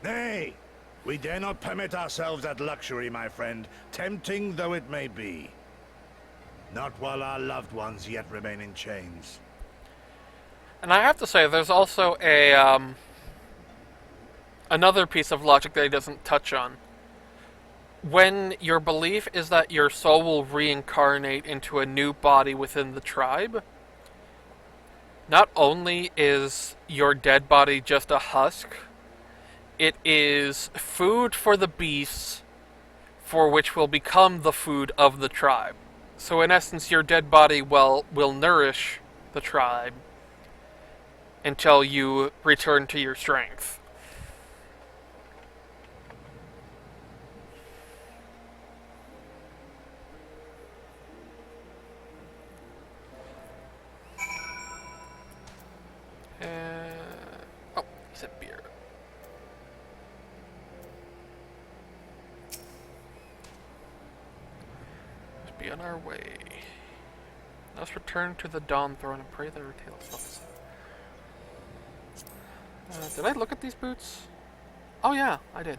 Nay, we dare not permit ourselves that luxury, my friend, tempting though it may be. Not while our loved ones yet remain in chains. And I have to say, there's also another piece of logic that he doesn't touch on. When your belief is that your soul will reincarnate into a new body within the tribe, Not only is your dead body just a husk, it is food for the beasts, for which will become the food of the tribe. So in essence, your dead body will nourish the tribe until you return to your strength. Oh, he said beer. Let's be on our way. Let's return to the Dawn Throne and pray that our tales focus. Did I look at these boots? Oh yeah, I did.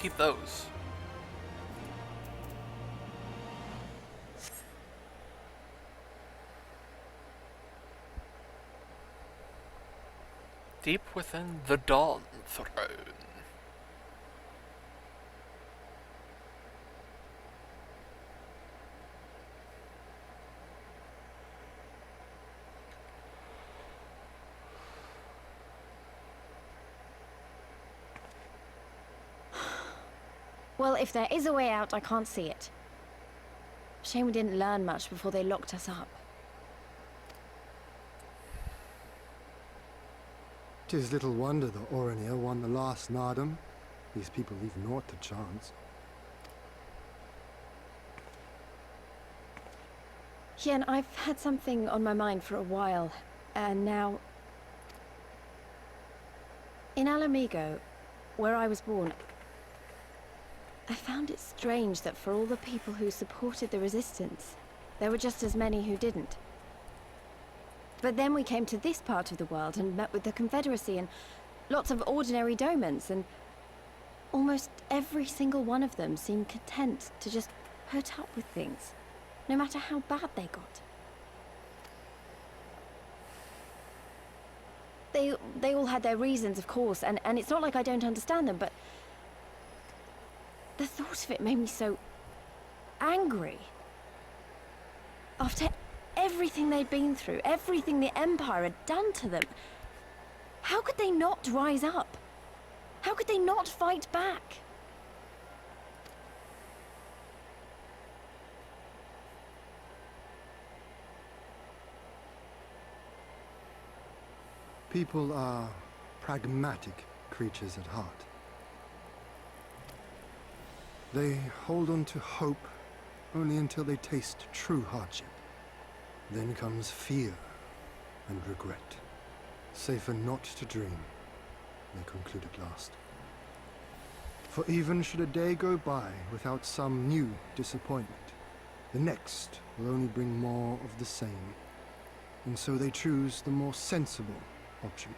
Keep those. Deep within the Dawn Throne. Well, if there is a way out, I can't see it. Shame we didn't learn much before they locked us up. 'Tis little wonder the Orinir won the last Nardum. These people leave naught to chance. Yeah, and I've had something on my mind for a while, and now... In Alamigo, where I was born, I found it strange that for all the people who supported the resistance, there were just as many who didn't. But then we came to this part of the world and met with the Confederacy and lots of ordinary domans, and almost every single one of them seemed content to just put up with things, no matter how bad they got. They all had their reasons, of course, and it's not like I don't understand them, but the thought of it made me so angry. After everything they'd been through, everything the Empire had done to them, how could they not rise up? How could they not fight back? People are pragmatic creatures at heart. They hold on to hope only until they taste true hardship. Then comes fear and regret. Safer not to dream, they conclude at last. For even should a day go by without some new disappointment, the next will only bring more of the same. And so they choose the more sensible option.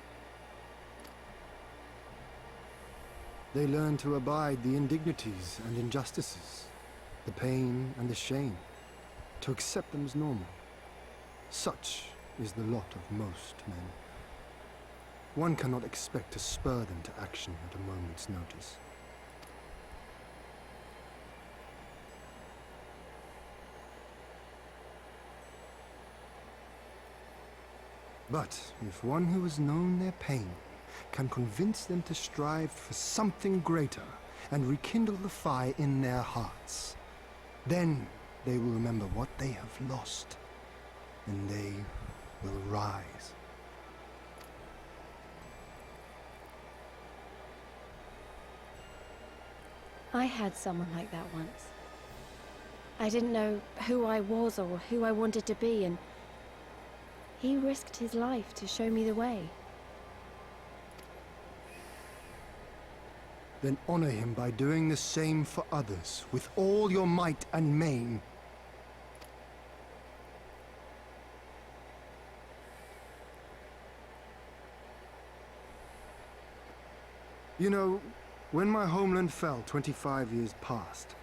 They learn to abide the indignities and injustices, the pain and the shame, to accept them as normal. Such is the lot of most men. One cannot expect to spur them to action at a moment's notice. But if one who has known their pain can convince them to strive for something greater and rekindle the fire in their hearts, then they will remember what they have lost, and they will rise. I had someone like that once. I didn't know who I was or who I wanted to be, and he risked his life to show me the way. Then honor him by doing the same for others, with all your might and main. You know, when my homeland fell 25 years past,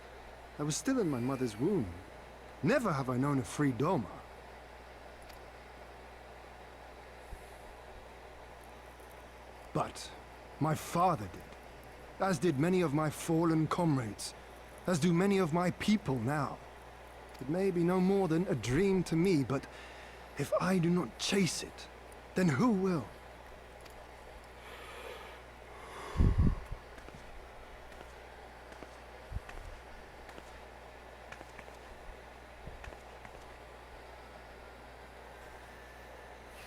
I was still in my mother's womb. Never have I known a free Doma. But my father did, as did many of my fallen comrades, as do many of my people now. It may be no more than a dream to me, but If I do not chase it, then who will?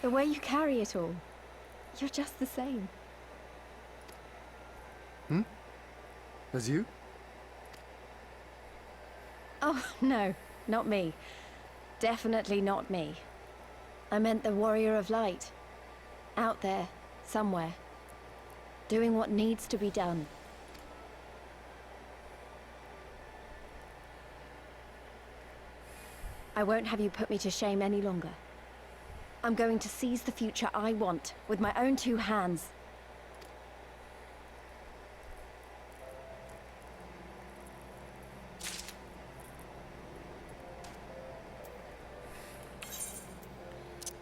The way you carry it all, you're just the same. As you? Oh, no, not me. Definitely not me. I meant the warrior of light. Out there, somewhere. Doing what needs to be done. I won't have you put me to shame any longer. I'm going to seize the future I want, with my own two hands.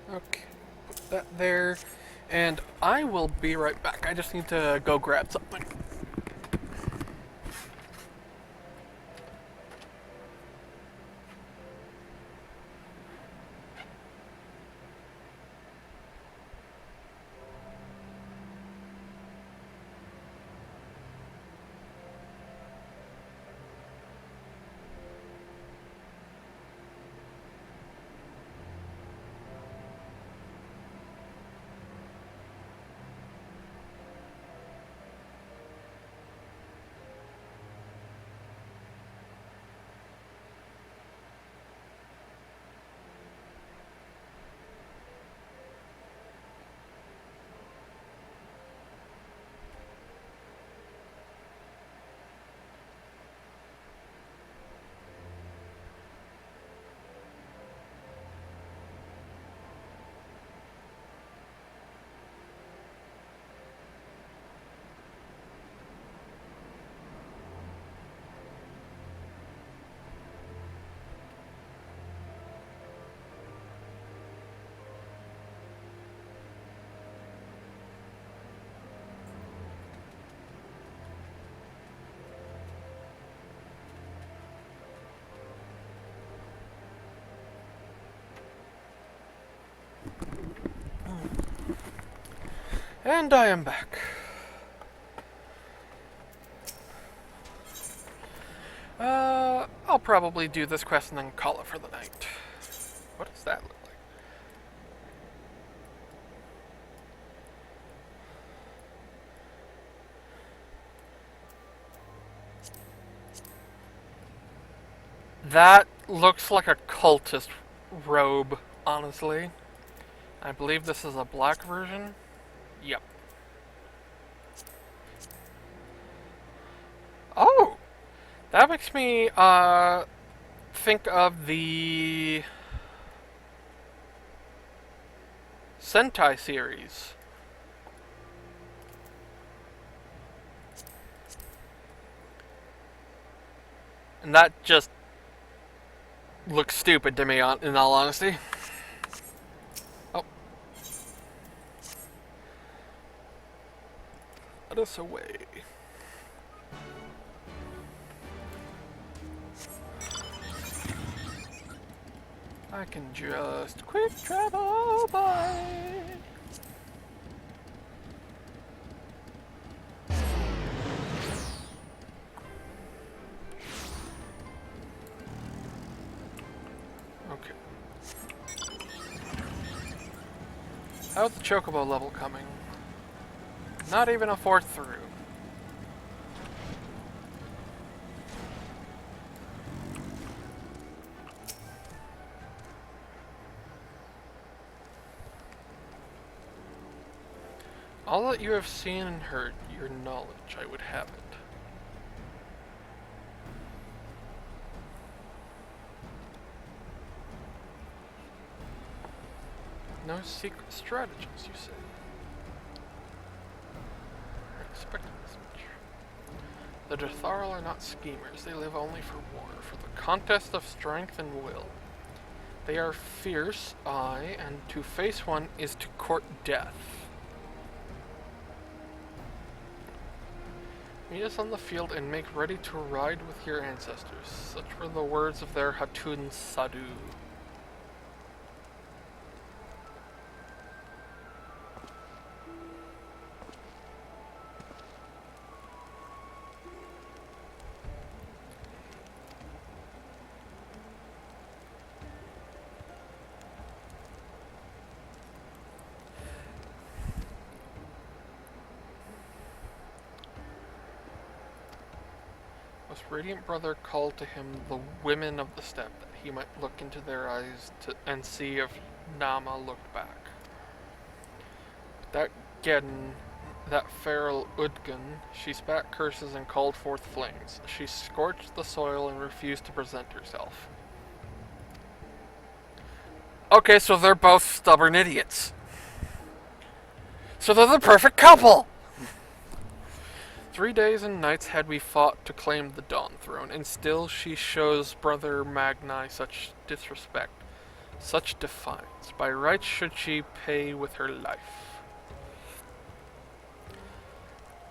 Okay, put that there, and I will be right back. I just need to go grab something. And I am back. I'll probably do this quest and then call it for the night. What does that look like? That looks like a cultist robe, honestly. I believe this is a black version. Yep. Oh! That makes me, think of the Sentai series. And that just looks stupid to me, in all honesty. Oh. Let us away. I can just quick travel by. Okay. How's the chocobo level coming? Not even a fourth through. All that you have seen and heard, your knowledge, I would have it. No secret stratagems, you say? I expected this much. The Datharl are not schemers, they live only for war, for the contest of strength and will. They are fierce, aye, and to face one is to court death. Meet us on the field and make ready to ride with your ancestors. Such were the words of their Hatun Sadu. His radiant brother called to him the women of the steppe, that he might look into their eyes and see if Nama looked back. That Geddon, that feral Udgun, she spat curses and called forth flames. She scorched the soil and refused to present herself. Okay, so they're both stubborn idiots. So they're the perfect couple! 3 days and nights had we fought to claim the Dawn Throne, and still she shows Brother Magni such disrespect, such defiance. By rights should she pay with her life.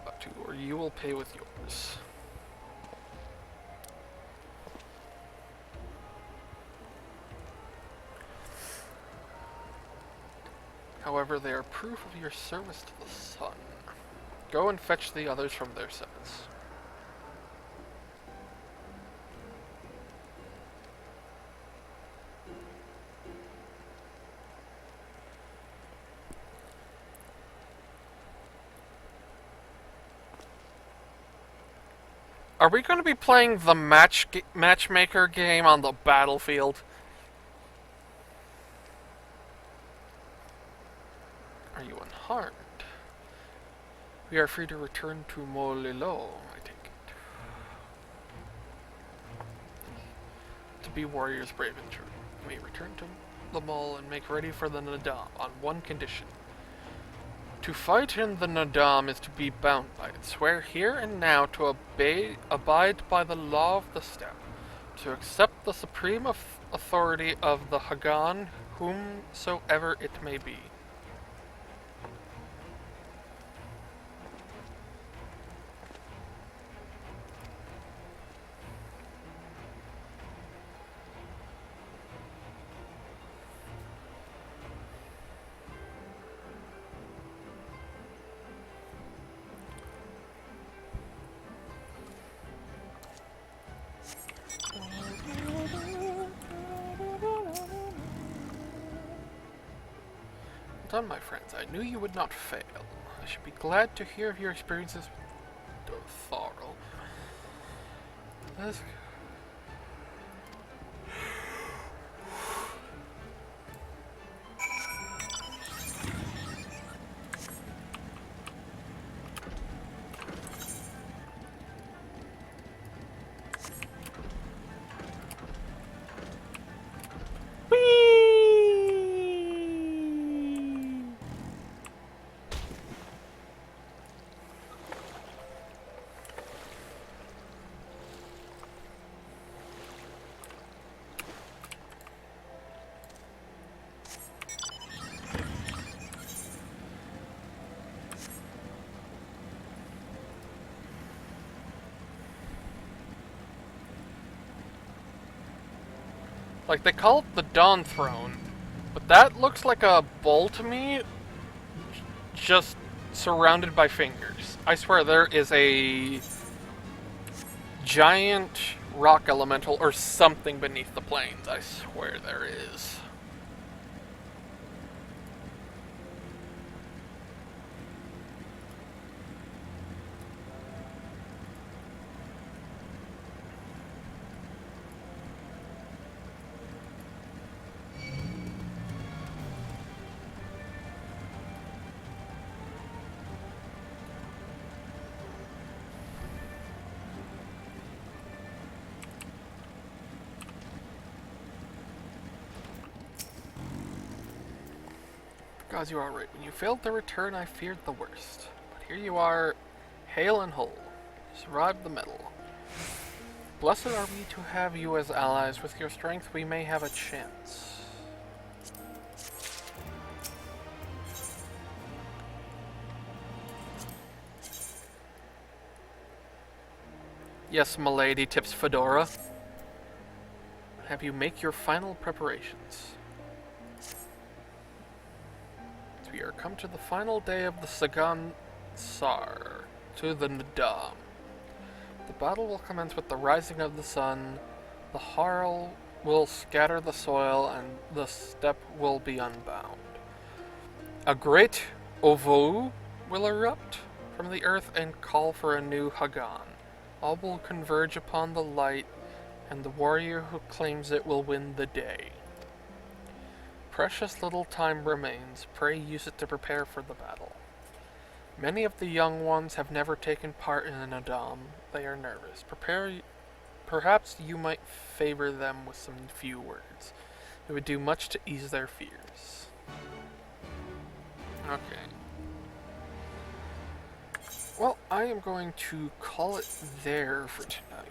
But or you will pay with yours. However, they are proof of your service to the sun. Go and fetch the others from their cells. Are we going to be playing the matchmaker game on the battlefield? Are you unharmed? We are free to return to Molilo, I take it. To be warriors brave and true. We may return to the mall and make ready for the Nadam on one condition. To fight in the Nadam is to be bound by it. Swear here and now to abide by the law of the steppe, to accept the supreme authority of the Hagan, whomsoever it may be. Done, my friends. I knew you would not fail. I should be glad to hear of your experiences with Thorl. Let's go. Like, they call it the Dawn Throne, but that looks like a bowl to me, just surrounded by fingers. I swear there is a giant rock elemental or something beneath the plains. I swear there is. Gods, you are right. When you failed to return, I feared the worst. But here you are, hale and whole. Survived the medal. Blessed are we to have you as allies. With your strength, we may have a chance. Yes, milady, tips Fedora. Have you make your final preparations. We are come to the final day of the Sagan Sar, to the Nadam. The battle will commence with the rising of the sun. The Harl will scatter the soil, and the steppe will be unbound. A great Ovou will erupt from the earth and call for a new Hagan. All will converge upon the light, and the warrior who claims it will win the day. Precious little time remains. Pray use it to prepare for the battle. Many of the young ones have never taken part in an Adam. They are nervous. Perhaps you might favor them with some few words. It would do much to ease their fears. Okay. Well, I am going to call it there for tonight.